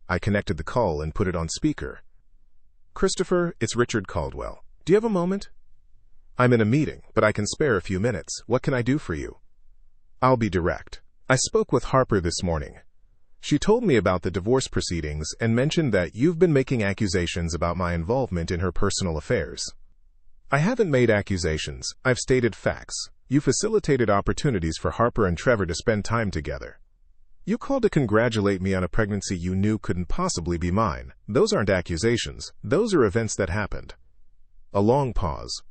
I connected the call and put it on speaker. Christopher, it's Richard Caldwell. Do you have a moment? I'm in a meeting, but I can spare a few minutes. What can I do for you? I'll be direct. I spoke with Harper this morning. She told me about the divorce proceedings and mentioned that you've been making accusations about my involvement in her personal affairs. I haven't made accusations. I've stated facts. You facilitated opportunities for Harper and Trevor to spend time together. You called to congratulate me on a pregnancy you knew couldn't possibly be mine. Those aren't accusations. Those are events that happened. A long pause.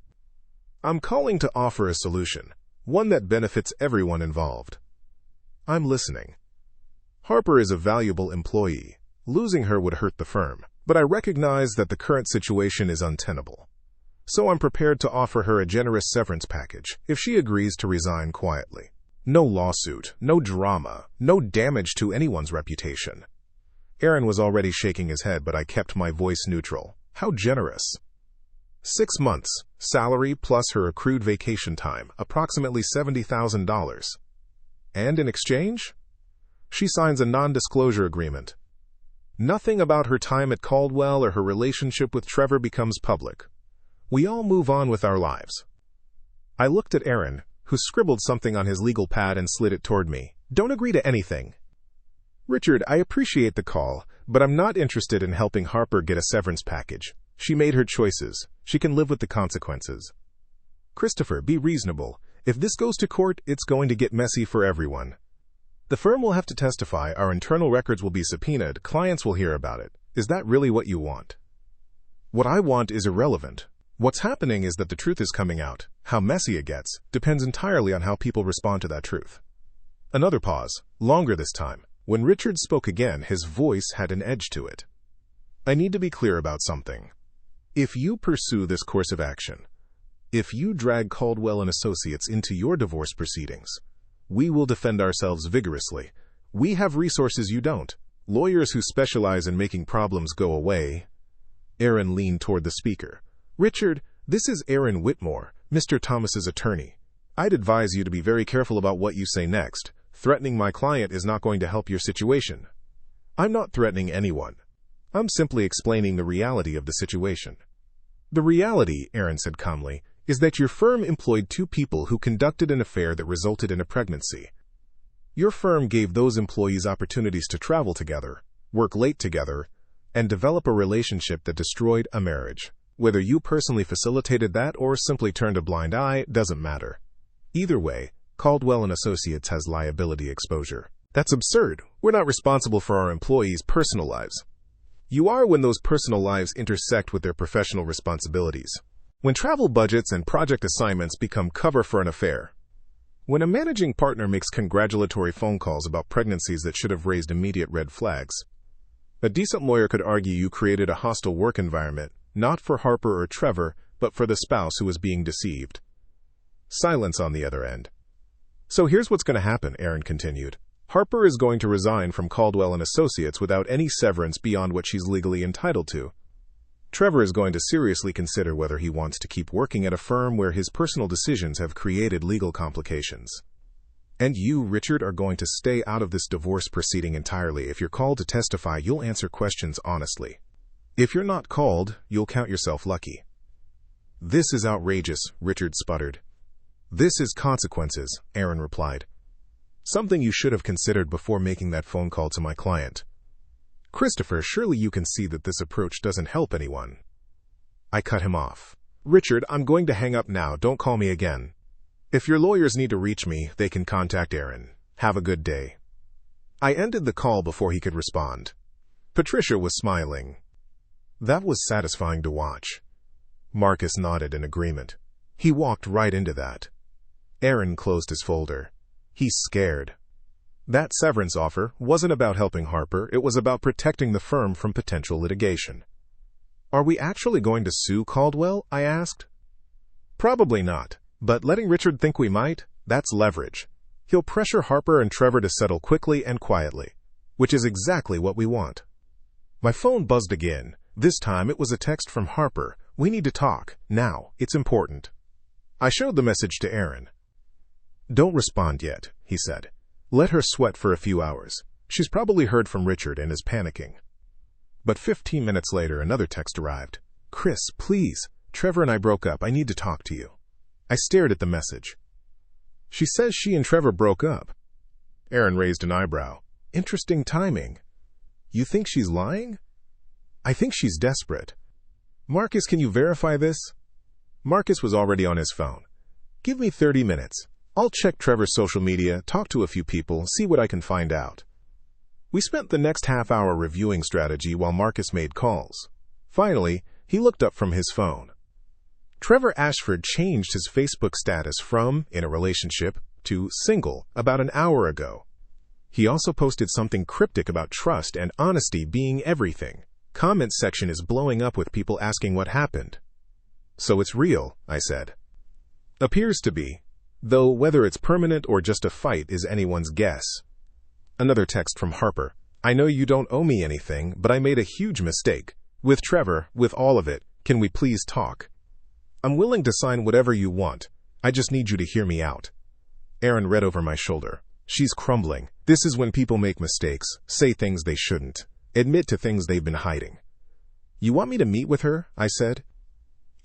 I'm calling to offer a solution, one that benefits everyone involved. I'm listening. Harper is a valuable employee. Losing her would hurt the firm, but I recognize that the current situation is untenable. So I'm prepared to offer her a generous severance package if she agrees to resign quietly. No lawsuit, no drama, no damage to anyone's reputation. Aaron was already shaking his head, but I kept my voice neutral. How generous. 6 months, salary plus her accrued vacation time, approximately $70,000. And in exchange? She signs a non-disclosure agreement. Nothing about her time at Caldwell or her relationship with Trevor becomes public. We all move on with our lives. I looked at Aaron, who scribbled something on his legal pad and slid it toward me. Don't agree to anything. Richard, I appreciate the call, but I'm not interested in helping Harper get a severance package. She made her choices. She can live with the consequences. Christopher, be reasonable. If this goes to court, it's going to get messy for everyone. The firm will have to testify, our internal records will be subpoenaed, clients will hear about it. Is that really what you want? What I want is irrelevant. What's happening is that the truth is coming out. How messy it gets depends entirely on how people respond to that truth. Another pause, longer this time. When Richard spoke again, his voice had an edge to it. I need to be clear about something. If you pursue this course of action, if you drag Caldwell and Associates into your divorce proceedings, we will defend ourselves vigorously. We have resources you don't. Lawyers who specialize in making problems go away. Aaron leaned toward the speaker. Richard, this is Aaron Whitmore, Mr. Thomas's attorney. I'd advise you to be very careful about what you say next. Threatening my client is not going to help your situation. I'm not threatening anyone. I'm simply explaining the reality of the situation. The reality, Aaron said calmly, is that your firm employed 2 people who conducted an affair that resulted in a pregnancy. Your firm gave those employees opportunities to travel together, work late together, and develop a relationship that destroyed a marriage. Whether you personally facilitated that or simply turned a blind eye doesn't matter. Either way, Caldwell and Associates has liability exposure. That's absurd. We're not responsible for our employees' personal lives. You are when those personal lives intersect with their professional responsibilities. When travel budgets and project assignments become cover for an affair. When a managing partner makes congratulatory phone calls about pregnancies that should have raised immediate red flags, a decent lawyer could argue you created a hostile work environment, not for Harper or Trevor, but for the spouse who was being deceived. Silence on the other end. So here's what's going to happen, Aaron continued. Harper is going to resign from Caldwell & Associates without any severance beyond what she's legally entitled to. Trevor is going to seriously consider whether he wants to keep working at a firm where his personal decisions have created legal complications. And you, Richard, are going to stay out of this divorce proceeding entirely. If you're called to testify, you'll answer questions honestly. If you're not called, you'll count yourself lucky. This is outrageous, Richard sputtered. This is consequences, Aaron replied. Something you should have considered before making that phone call to my client. Christopher, surely you can see that this approach doesn't help anyone. I cut him off. Richard, I'm going to hang up now. Don't call me again. If your lawyers need to reach me, they can contact Aaron. Have a good day. I ended the call before he could respond. Patricia was smiling. That was satisfying to watch. Marcus nodded in agreement. He walked right into that. Aaron closed his folder. He's scared. That severance offer wasn't about helping Harper, it was about protecting the firm from potential litigation. Are we actually going to sue Caldwell? I asked. Probably not, but letting Richard think we might, that's leverage. He'll pressure Harper and Trevor to settle quickly and quietly, which is exactly what we want. My phone buzzed again. This time it was a text from Harper. We need to talk. Now. It's important. I showed the message to Aaron. Don't respond yet, he said. Let her sweat for a few hours. She's probably heard from Richard and is panicking. But 15 minutes later, another text arrived. Chris, please. Trevor and I broke up. I need to talk to you. I stared at the message. She says she and Trevor broke up. Aaron raised an eyebrow. Interesting timing. You think she's lying? I think she's desperate. Marcus, can you verify this? Marcus was already on his phone. Give me 30 minutes. I'll check Trevor's social media, talk to a few people, see what I can find out. We spent the next half hour reviewing strategy while Marcus made calls. Finally, he looked up from his phone. Trevor Ashford changed his Facebook status from in a relationship to single about an hour ago. He also posted something cryptic about trust and honesty being everything. Comment section is blowing up with people asking what happened. So it's real, I said. Appears to be. Though whether it's permanent or just a fight is anyone's guess. Another text from Harper. I know you don't owe me anything, but I made a huge mistake. With Trevor, with all of it, can we please talk? I'm willing to sign whatever you want. I just need you to hear me out. Aaron read over my shoulder. She's crumbling. This is when people make mistakes, say things they shouldn't, admit to things they've been hiding. You want me to meet with her? I said.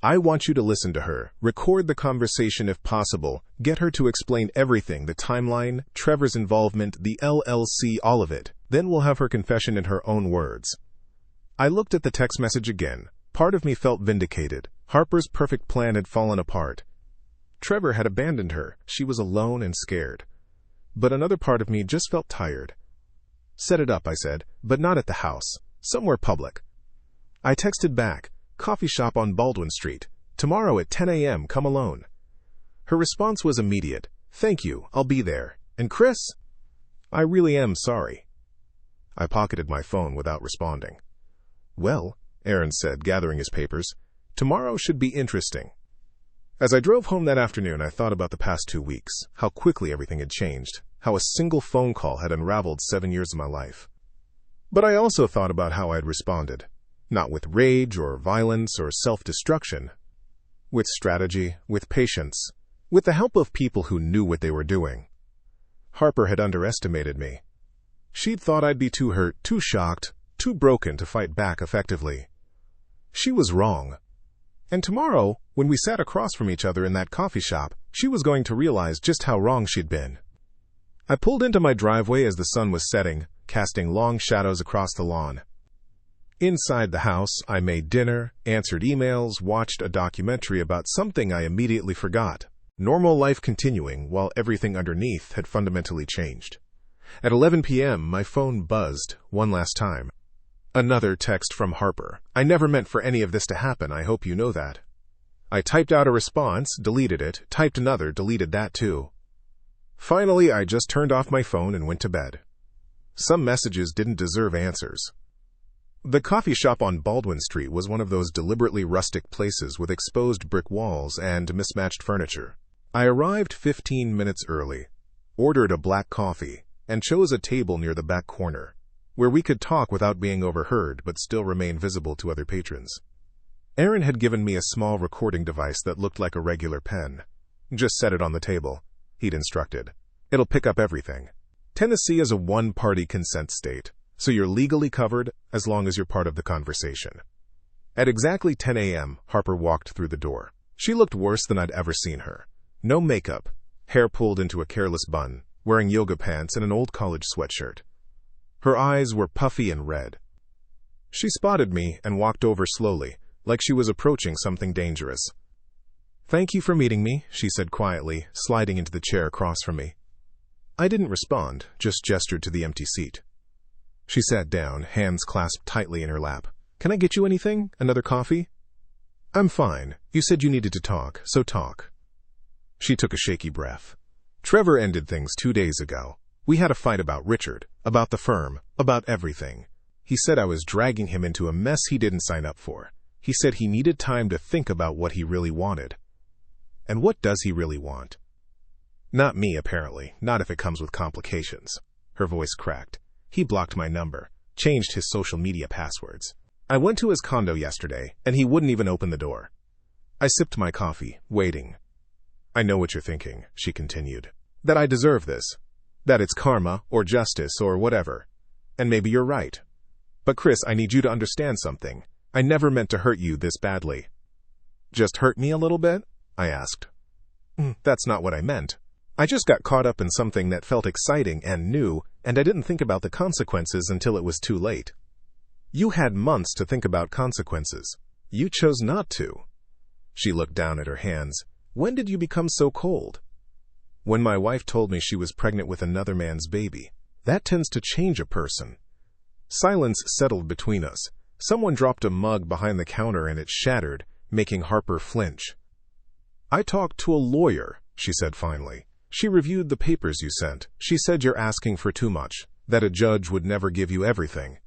I want you to listen to her, record the conversation if possible, get her to explain everything, the timeline, Trevor's involvement, the LLC, all of it. Then we'll have her confession in her own words. I looked at the text message again. Part of me felt vindicated. Harper's perfect plan had fallen apart. Trevor had abandoned her. She was alone and scared. But another part of me just felt tired. Set it up, I said, but not at the house. Somewhere public. I texted back. Coffee shop on Baldwin Street. Tomorrow at 10 a.m. Come alone. Her response was immediate. Thank you. I'll be there. And Chris? I really am sorry. I pocketed my phone without responding. Well, Aaron said, gathering his papers, tomorrow should be interesting. As I drove home that afternoon, I thought about the past 2 weeks, how quickly everything had changed, how a single phone call had unraveled 7 years of my life. But I also thought about how I had responded. Not with rage or violence or self-destruction. With strategy, with patience, with the help of people who knew what they were doing. Harper had underestimated me. She'd thought I'd be too hurt, too shocked, too broken to fight back effectively. She was wrong. And tomorrow, when we sat across from each other in that coffee shop, she was going to realize just how wrong she'd been. I pulled into my driveway as the sun was setting, casting long shadows across the lawn. Inside the house, I made dinner, answered emails, watched a documentary about something I immediately forgot. Normal life continuing while everything underneath had fundamentally changed. At 11 p.m., my phone buzzed one last time. Another text from Harper. I never meant for any of this to happen. I hope you know that. I typed out a response, deleted it, typed another, deleted that too. Finally, I just turned off my phone and went to bed. Some messages didn't deserve answers. The coffee shop on Baldwin Street was one of those deliberately rustic places with exposed brick walls and mismatched furniture. I arrived 15 minutes early, ordered a black coffee, and chose a table near the back corner, where we could talk without being overheard but still remain visible to other patrons. Aaron had given me a small recording device that looked like a regular pen. "Just set it on the table," he'd instructed. "It'll pick up everything." Tennessee is a one-party consent state, so you're legally covered as long as you're part of the conversation. At exactly 10 a.m., Harper walked through the door. She looked worse than I'd ever seen her. No makeup, hair pulled into a careless bun, wearing yoga pants and an old college sweatshirt. Her eyes were puffy and red. She spotted me and walked over slowly, like she was approaching something dangerous. "Thank you for meeting me," she said quietly, sliding into the chair across from me. I didn't respond, just gestured to the empty seat. She sat down, hands clasped tightly in her lap. "Can I get you anything? Another coffee?" "I'm fine. You said you needed to talk, so talk." She took a shaky breath. "Trevor ended things 2 days ago. We had a fight about Richard, about the firm, about everything. He said I was dragging him into a mess he didn't sign up for. He said he needed time to think about what he really wanted." "And what does he really want?" "Not me, apparently, not if it comes with complications." Her voice cracked. "He blocked my number, changed his social media passwords. I went to his condo yesterday, and he wouldn't even open the door." I sipped my coffee, waiting. "I know what you're thinking," she continued. "That I deserve this. That it's karma, or justice, or whatever. And maybe you're right. But Chris, I need you to understand something. I never meant to hurt you this badly." "Just hurt me a little bit?" I asked. "That's not what I meant. I just got caught up in something that felt exciting and new, and I didn't think about the consequences until it was too late." "You had months to think about consequences. You chose not to." She looked down at her hands. "When did you become so cold?" "When my wife told me she was pregnant with another man's baby. That tends to change a person." Silence settled between us. Someone dropped a mug behind the counter and it shattered, making Harper flinch. "I talked to a lawyer," she said finally. "She reviewed the papers you sent. She said you're asking for too much, that a judge would never give you everything.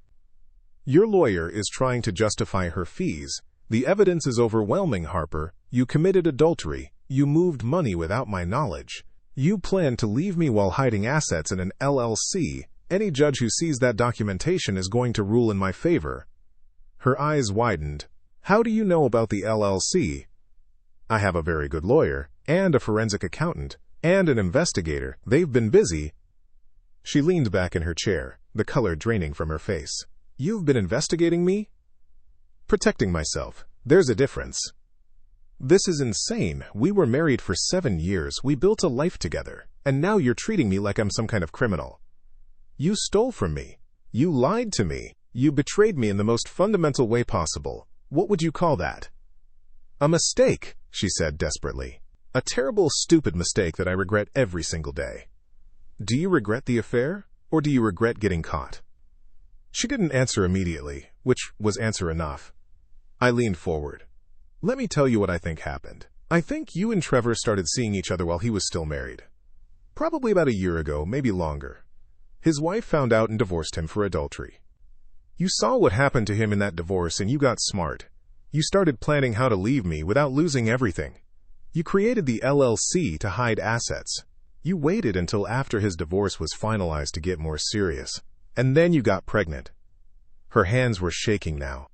Your lawyer is trying to justify her fees. The evidence is overwhelming, Harper. You committed adultery. You moved money without my knowledge. You planned to leave me while hiding assets in an LLC. Any judge who sees that documentation is going to rule in my favor." Her eyes widened. "How do you know about the LLC?" "I have a very good lawyer, and a forensic accountant, and an investigator. They've been busy." She leaned back in her chair, the color draining from her face. "You've been investigating me?" "Protecting myself. There's a difference." "This is insane. We were married for 7 years. We built a life together. And now you're treating me like I'm some kind of criminal. You stole from me. You lied to me. You betrayed me in the most fundamental way possible. What would you call that?" "A mistake," she said desperately. "A terrible, stupid mistake that I regret every single day." "Do you regret the affair, or do you regret getting caught?" She didn't answer immediately, which was answer enough. I leaned forward. "Let me tell you what I think happened. I think you and Trevor started seeing each other while he was still married. Probably about a year ago, maybe longer. His wife found out and divorced him for adultery. You saw what happened to him in that divorce and you got smart. You started planning how to leave me without losing everything. You created the LLC to hide assets. You waited until after his divorce was finalized to get more serious. And then you got pregnant." Her hands were shaking now.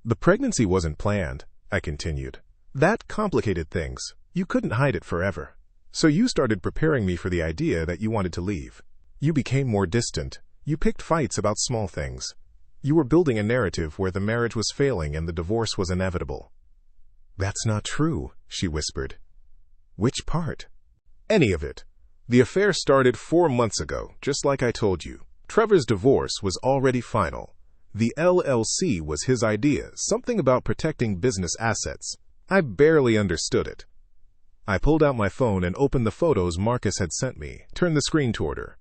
"The pregnancy wasn't planned," I continued. "That complicated things. You couldn't hide it forever. So you started preparing me for the idea that you wanted to leave. You became more distant. You picked fights about small things. You were building a narrative where the marriage was failing and the divorce was inevitable." "That's not true," she whispered. "Which part?" "Any of it. The affair started 4 months ago, just like I told you. Trevor's divorce was already final. The LLC was his idea, something about protecting business assets. I barely understood it." I pulled out my phone and opened the photos Marcus had sent me, turned the screen toward her.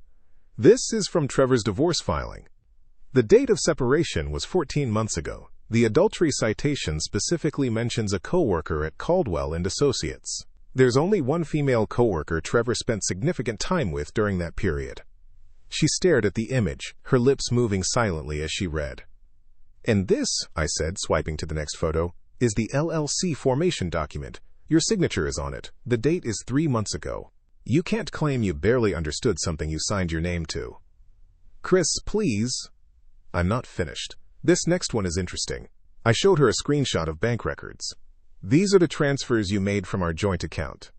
"This is from Trevor's divorce filing. The date of separation was 14 months ago. The adultery citation specifically mentions a coworker at Caldwell and Associates. There's only one female coworker Trevor spent significant time with during that period. She stared at the image, her lips moving silently as she read. "And this," I said, swiping to the next photo, "is the LLC formation document. Your signature is on it. The date is 3 months ago. You can't claim you barely understood something you signed your name to." "Chris, please." "I'm not finished. This next one is interesting." I showed her a screenshot of bank records. "These are the transfers you made from our joint account.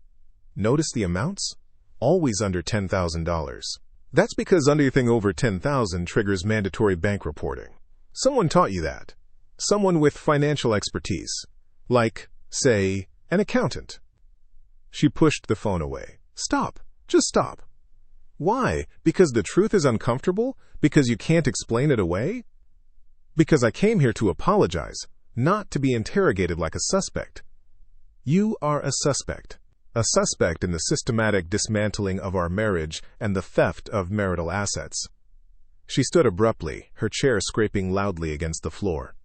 Notice the amounts? Always under $10,000. That's because anything over $10,000 triggers mandatory bank reporting. Someone taught you that. Someone with financial expertise. Like, say, an accountant." She pushed the phone away. "Stop. Just stop." "Why? Because the truth is uncomfortable? Because you can't explain it away?" "Because I came here to apologize, not to be interrogated like a suspect." "You are a suspect. A suspect in the systematic dismantling of our marriage and the theft of marital assets." She stood abruptly, her chair scraping loudly against the floor.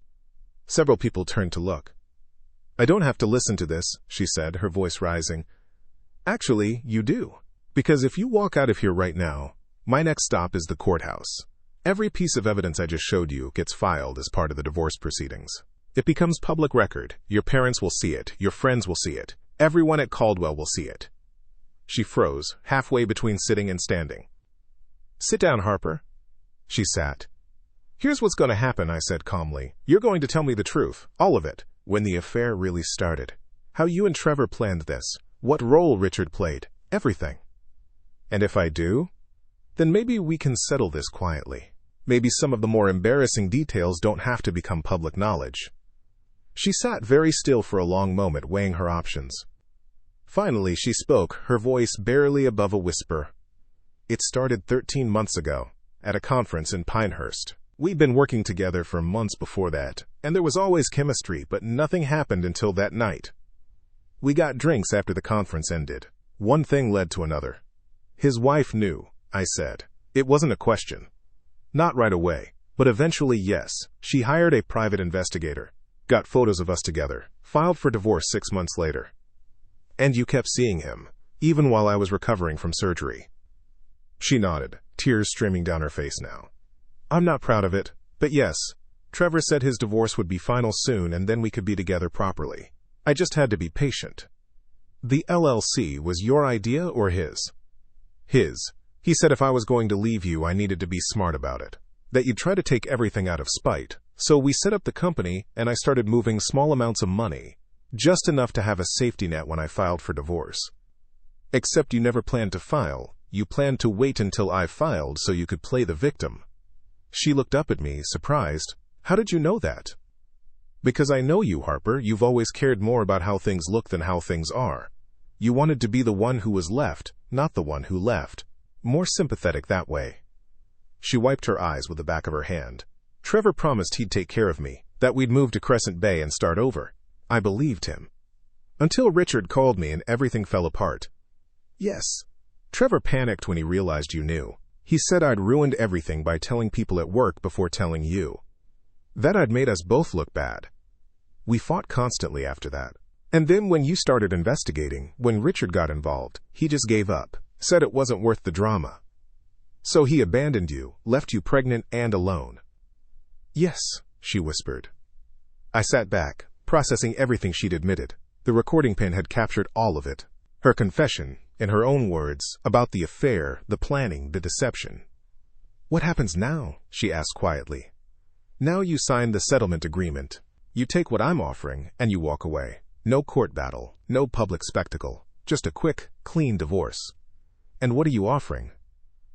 Several people turned to look. "I don't have to listen to this," she said, her voice rising. "Actually, you do. Because if you walk out of here right now, my next stop is the courthouse. Every piece of evidence I just showed you gets filed as part of the divorce proceedings. It becomes public record. Your parents will see it. Your friends will see it. Everyone at Caldwell will see it." She froze, halfway between sitting and standing. "Sit down, Harper." She sat. "Here's what's going to happen," I said calmly. "You're going to tell me the truth, all of it, when the affair really started. How you and Trevor planned this, what role Richard played, everything. And if I do, then maybe we can settle this quietly. Maybe some of the more embarrassing details don't have to become public knowledge." She sat very still for a long moment, weighing her options. Finally, she spoke, her voice barely above a whisper. "It started 13 months ago, at a conference in Pinehurst. We'd been working together for months before that, and there was always chemistry, but nothing happened until that night. We got drinks after the conference ended. One thing led to another. His wife knew," I said. "It wasn't a question. Not right away, but eventually, yes. She hired a private investigator, got photos of us together, filed for divorce 6 months later. And you kept seeing him, even while I was recovering from surgery." She nodded, tears streaming down her face now. "I'm not proud of it, but yes, Trevor said his divorce would be final soon and then we could be together properly. I just had to be patient." "The LLC was your idea or his?" "His. He said if I was going to leave you, I needed to be smart about it. That you'd try to take everything out of spite. So we set up the company, and I started moving small amounts of money, just enough to have a safety net when I filed for divorce. Except you never planned to file. You planned to wait until I filed so you could play the victim." She looked up at me, surprised. "How did you know that?" "Because I know you, Harper. You've always cared more about how things look than how things are. You wanted to be the one who was left, not the one who left. More sympathetic that way." She wiped her eyes with the back of her hand. "Trevor promised he'd take care of me, that we'd move to Crescent Bay and start over. I believed him. Until Richard called me and everything fell apart." "Yes." "Trevor panicked when he realized you knew. He said I'd ruined everything by telling people at work before telling you. That I'd made us both look bad. We fought constantly after that. And then when you started investigating, when Richard got involved, he just gave up, said it wasn't worth the drama. So he abandoned you, left you pregnant and alone." "Yes," she whispered. I sat back, processing everything she'd admitted. The recording pin had captured all of it. Her confession, in her own words, about the affair, the planning, the deception. "What happens now?" she asked quietly. "Now you sign the settlement agreement. You take what I'm offering, and you walk away. No court battle, no public spectacle, just a quick, clean divorce. And what are you offering?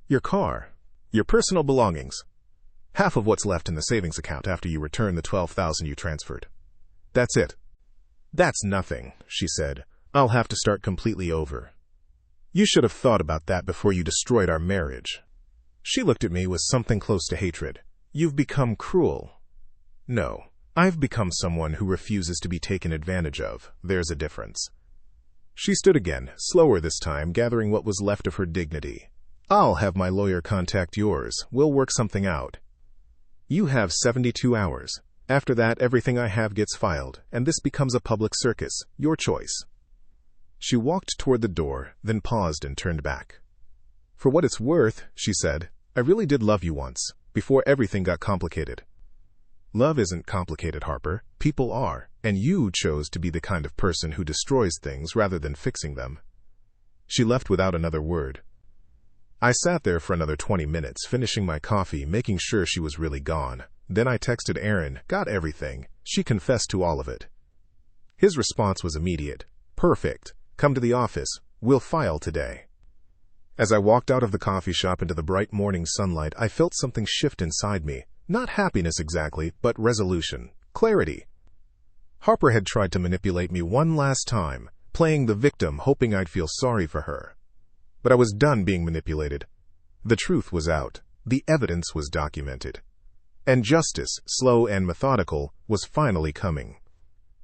Your car, your personal belongings, half of what's left in the savings account after you return the $12,000 you transferred. That's it." "That's nothing," she said. "I'll have to start completely over. You should have thought about that before you destroyed our marriage." She looked at me with something close to hatred. "You've become cruel." "No, I've become someone who refuses to be taken advantage of. There's a difference." She stood again, slower this time, gathering what was left of her dignity. "I'll have my lawyer contact yours. We'll work something out. You have 72 hours. After that, everything I have gets filed, and this becomes a public circus. Your choice." She walked toward the door, then paused and turned back. "For what it's worth," she said, "I really did love you once, before everything got complicated." "Love isn't complicated, Harper. People are, and you chose to be the kind of person who destroys things rather than fixing them." She left without another word. I sat there for another 20 minutes, finishing my coffee, making sure she was really gone. Then I texted Aaron, "Got everything." She confessed to all of it. His response was immediate. "Perfect. Come to the office. We'll file today." As I walked out of the coffee shop into the bright morning sunlight, I felt something shift inside me. Not happiness exactly, but resolution, clarity. Harper had tried to manipulate me one last time, playing the victim, hoping I'd feel sorry for her. But I was done being manipulated. The truth was out. The evidence was documented. And justice, slow and methodical, was finally coming.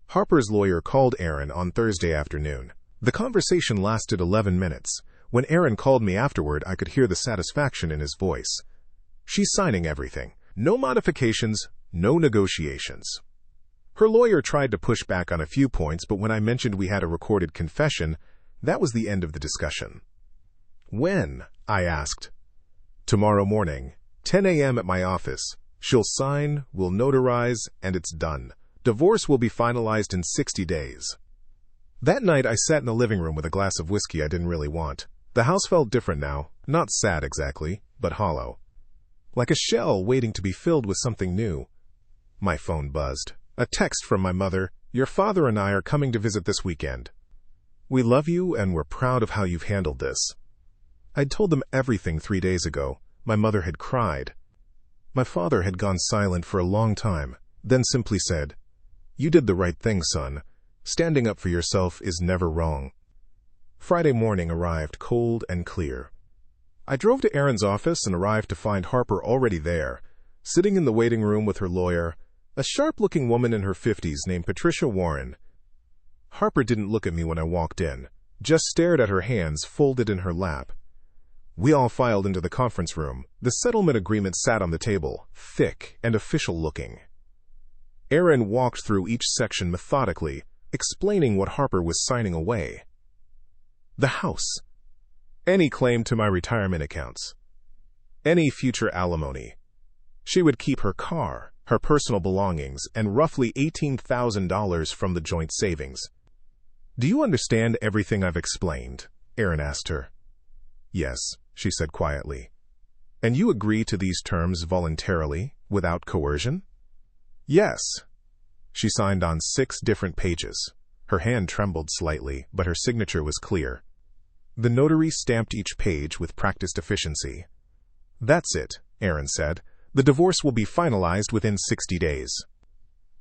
Harper's lawyer called Aaron on Thursday afternoon. The conversation lasted 11 minutes. When Aaron called me afterward, I could hear the satisfaction in his voice. "She's signing everything. No modifications, no negotiations." Her lawyer tried to push back on a few points, but when I mentioned we had a recorded confession, that was the end of the discussion. "When?" I asked. "Tomorrow morning, 10 a.m. at my office. She'll sign, we'll notarize, and it's done. Divorce will be finalized in 60 days. That night, I sat in the living room with a glass of whiskey I didn't really want. The house felt different now, not sad exactly, but hollow. Like a shell waiting to be filled with something new. My phone buzzed. A text from my mother. "Your father and I are coming to visit this weekend. We love you and we're proud of how you've handled this." I'd told them everything 3 days ago. My mother had cried. My father had gone silent for a long time, then simply said, "You did the right thing, son. Standing up for yourself is never wrong." Friday morning arrived cold and clear. I drove to Aaron's office and arrived to find Harper already there, sitting in the waiting room with her lawyer, a sharp-looking woman in her 50s named Patricia Warren. Harper didn't look at me when I walked in, just stared at her hands folded in her lap. We all filed into the conference room. The settlement agreement sat on the table, thick and official-looking. Aaron walked through each section methodically, explaining what Harper was signing away. The house. Any claim to my retirement accounts. Any future alimony. She would keep her car, her personal belongings, and roughly $18,000 from the joint savings. "Do you understand everything I've explained?" Aaron asked her. "Yes," she said quietly. "And you agree to these terms voluntarily, without coercion?" "Yes." She signed on 6 different pages. Her hand trembled slightly, but her signature was clear. The notary stamped each page with practiced efficiency. "That's it," Aaron said. "The divorce will be finalized within 60 days.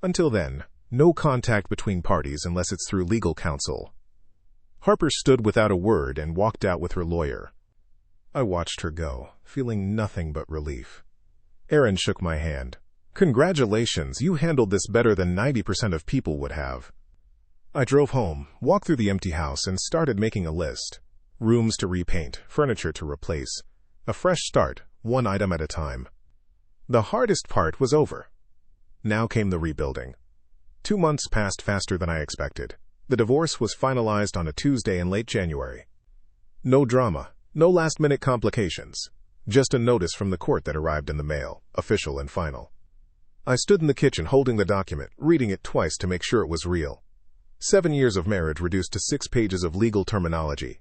Until then, no contact between parties unless it's through legal counsel." Harper stood without a word and walked out with her lawyer. I watched her go, feeling nothing but relief. Aaron shook my hand. "Congratulations, you handled this better than 90% of people would have." I drove home, walked through the empty house, and started making a list. Rooms to repaint, furniture to replace. A fresh start, one item at a time. The hardest part was over. Now came the rebuilding. 2 months passed faster than I expected. The divorce was finalized on a Tuesday in late January. No drama, no last-minute complications. Just a notice from the court that arrived in the mail, official and final. I stood in the kitchen holding the document, reading it twice to make sure it was real. 7 years of marriage reduced to 6 pages of legal terminology.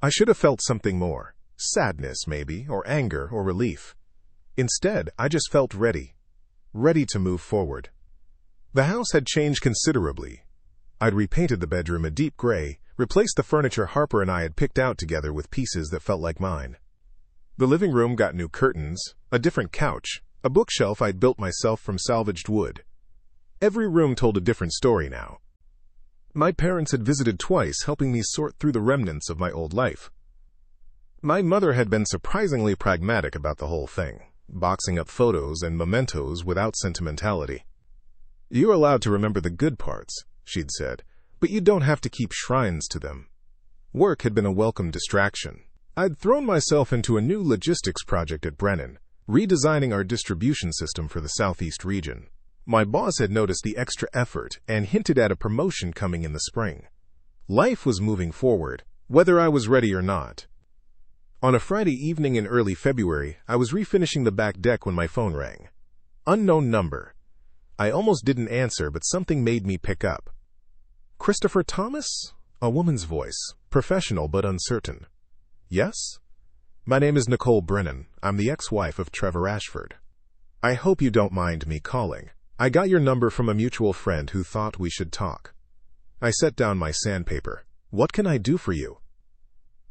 I should have felt something more. Sadness, maybe, or anger, or relief. Instead, I just felt ready. Ready to move forward. The house had changed considerably. I'd repainted the bedroom a deep gray, replaced the furniture Harper and I had picked out together with pieces that felt like mine. The living room got new curtains, a different couch, a bookshelf I'd built myself from salvaged wood. Every room told a different story now. My parents had visited twice, helping me sort through the remnants of my old life. My mother had been surprisingly pragmatic about the whole thing, boxing up photos and mementos without sentimentality. "You're allowed to remember the good parts," she'd said, "but you don't have to keep shrines to them." Work had been a welcome distraction. I'd thrown myself into a new logistics project at Brennan, redesigning our distribution system for the Southeast region. My boss had noticed the extra effort and hinted at a promotion coming in the spring. Life was moving forward, whether I was ready or not. On a Friday evening in early February, I was refinishing the back deck when my phone rang. Unknown number. I almost didn't answer, but something made me pick up. Christopher Thomas? A woman's voice, professional but uncertain. Yes? My name is Nicole Brennan. I'm the ex-wife of Trevor Ashford. I hope you don't mind me calling. I got your number from a mutual friend who thought we should talk. I set down my sandpaper. What can I do for you?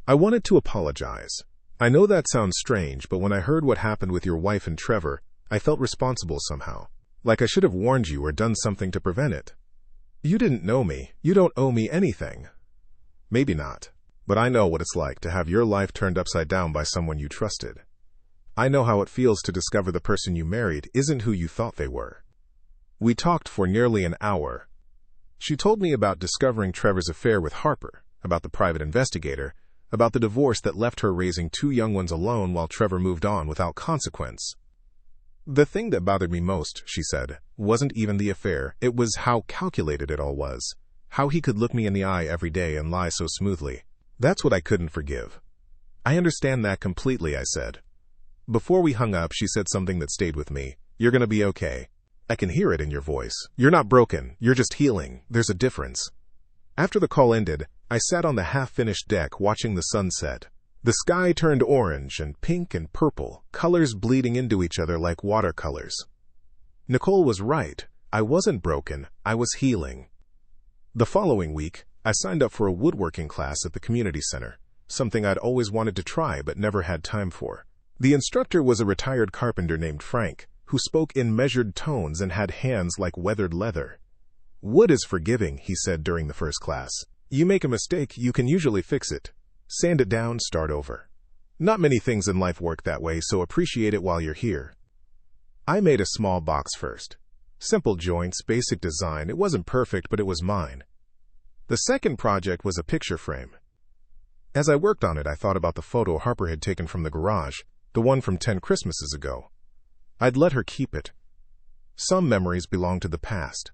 I wanted to apologize. I know that sounds strange, but when I heard what happened with your wife and Trevor, I felt responsible somehow. Like I should have warned you or done something to prevent it. You didn't know me. You don't owe me anything. Maybe not. But I know what it's like to have your life turned upside down by someone you trusted. I know how it feels to discover the person you married isn't who you thought they were. We talked for nearly an hour. She told me about discovering Trevor's affair with Harper, about the private investigator, about the divorce that left her raising 2 young ones alone while Trevor moved on without consequence. The thing that bothered me most, she said, wasn't even the affair, it was how calculated it all was. How he could look me in the eye every day and lie so smoothly. That's what I couldn't forgive. I understand that completely, I said. Before we hung up, she said something that stayed with me. You're gonna be okay. I can hear it in your voice. You're not broken. You're just healing. There's a difference. After the call ended, I sat on the half-finished deck watching the sunset. The sky turned orange and pink and purple, colors bleeding into each other like watercolors. Nicole was right. I wasn't broken. I was healing. The following week, I signed up for a woodworking class at the community center, something I'd always wanted to try but never had time for. The instructor was a retired carpenter named Frank, who spoke in measured tones and had hands like weathered leather. Wood is forgiving, he said during the first class. You make a mistake, you can usually fix it. Sand it down, start over. Not many things in life work that way, so appreciate it while you're here. I made a small box first. Simple joints, basic design. It wasn't perfect, but it was mine. The second project was a picture frame. As I worked on it, I thought about the photo Harper had taken from the garage, the one from 10 Christmases ago. I'd let her keep it. Some memories belong to the past.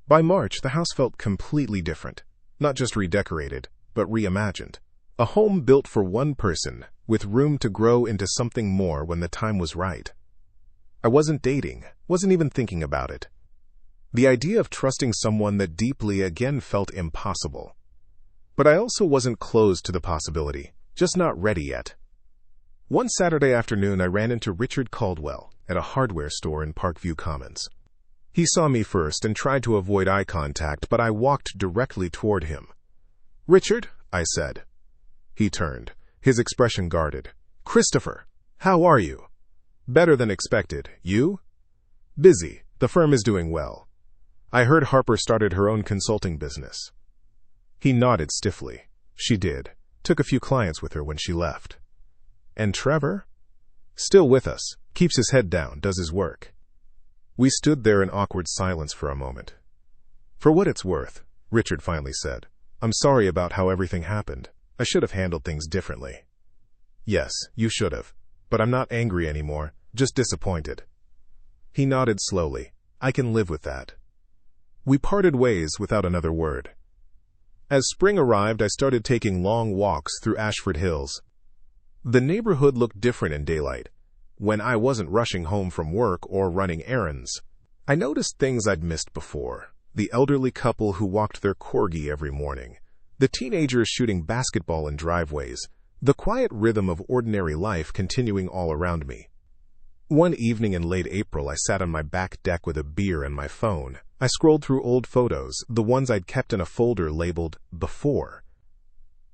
By March, the house felt completely different. Not just redecorated, but reimagined. A home built for one person, with room to grow into something more when the time was right. I wasn't dating, wasn't even thinking about it. The idea of trusting someone that deeply again felt impossible. But I also wasn't closed to the possibility, just not ready yet. One Saturday afternoon, I ran into Richard Caldwell at a hardware store in Parkview Commons. He saw me first and tried to avoid eye contact, but I walked directly toward him. "Richard," I said. He turned, his expression guarded. "Christopher, how are you?" "Better than expected. You?" "Busy. The firm is doing well. I heard Harper started her own consulting business." He nodded stiffly. "She did. Took a few clients with her when she left." "And Trevor?" "Still with us. Keeps his head down, does his work." We stood there in awkward silence for a moment. "For what it's worth," Richard finally said, "I'm sorry about how everything happened. I should have handled things differently." "Yes, you should have. But I'm not angry anymore, just disappointed." He nodded slowly. "I can live with that." We parted ways without another word. As spring arrived, I started taking long walks through Ashford Hills. The neighborhood looked different in daylight, when I wasn't rushing home from work or running errands. I noticed things I'd missed before. The elderly couple who walked their corgi every morning. The teenagers shooting basketball in driveways. The quiet rhythm of ordinary life continuing all around me. One evening in late April, I sat on my back deck with a beer and my phone. I scrolled through old photos, the ones I'd kept in a folder labeled Before.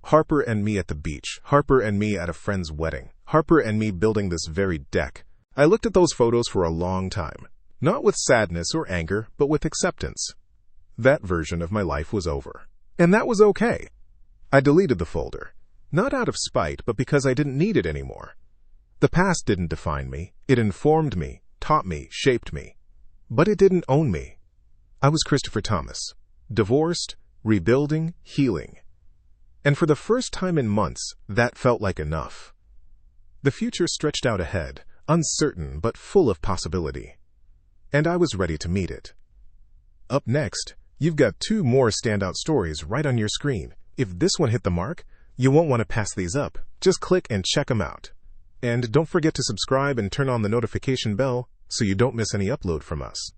Harper and me at the beach. Harper and me at a friend's wedding. Harper and me building this very deck. I looked at those photos for a long time. Not with sadness or anger, but with acceptance. That version of my life was over. And that was okay. I deleted the folder. Not out of spite, but because I didn't need it anymore. The past didn't define me. It informed me, taught me, shaped me. But it didn't own me. I was Christopher Thomas. Divorced, rebuilding, healing. And for the first time in months, that felt like enough. The future stretched out ahead, uncertain but full of possibility. And I was ready to meet it. Up next, You've got 2 more standout stories right on your screen. If this one hit the mark, you won't want to pass these up. Just click and check them out. And don't forget to subscribe and turn on the notification bell so you don't miss any upload from us.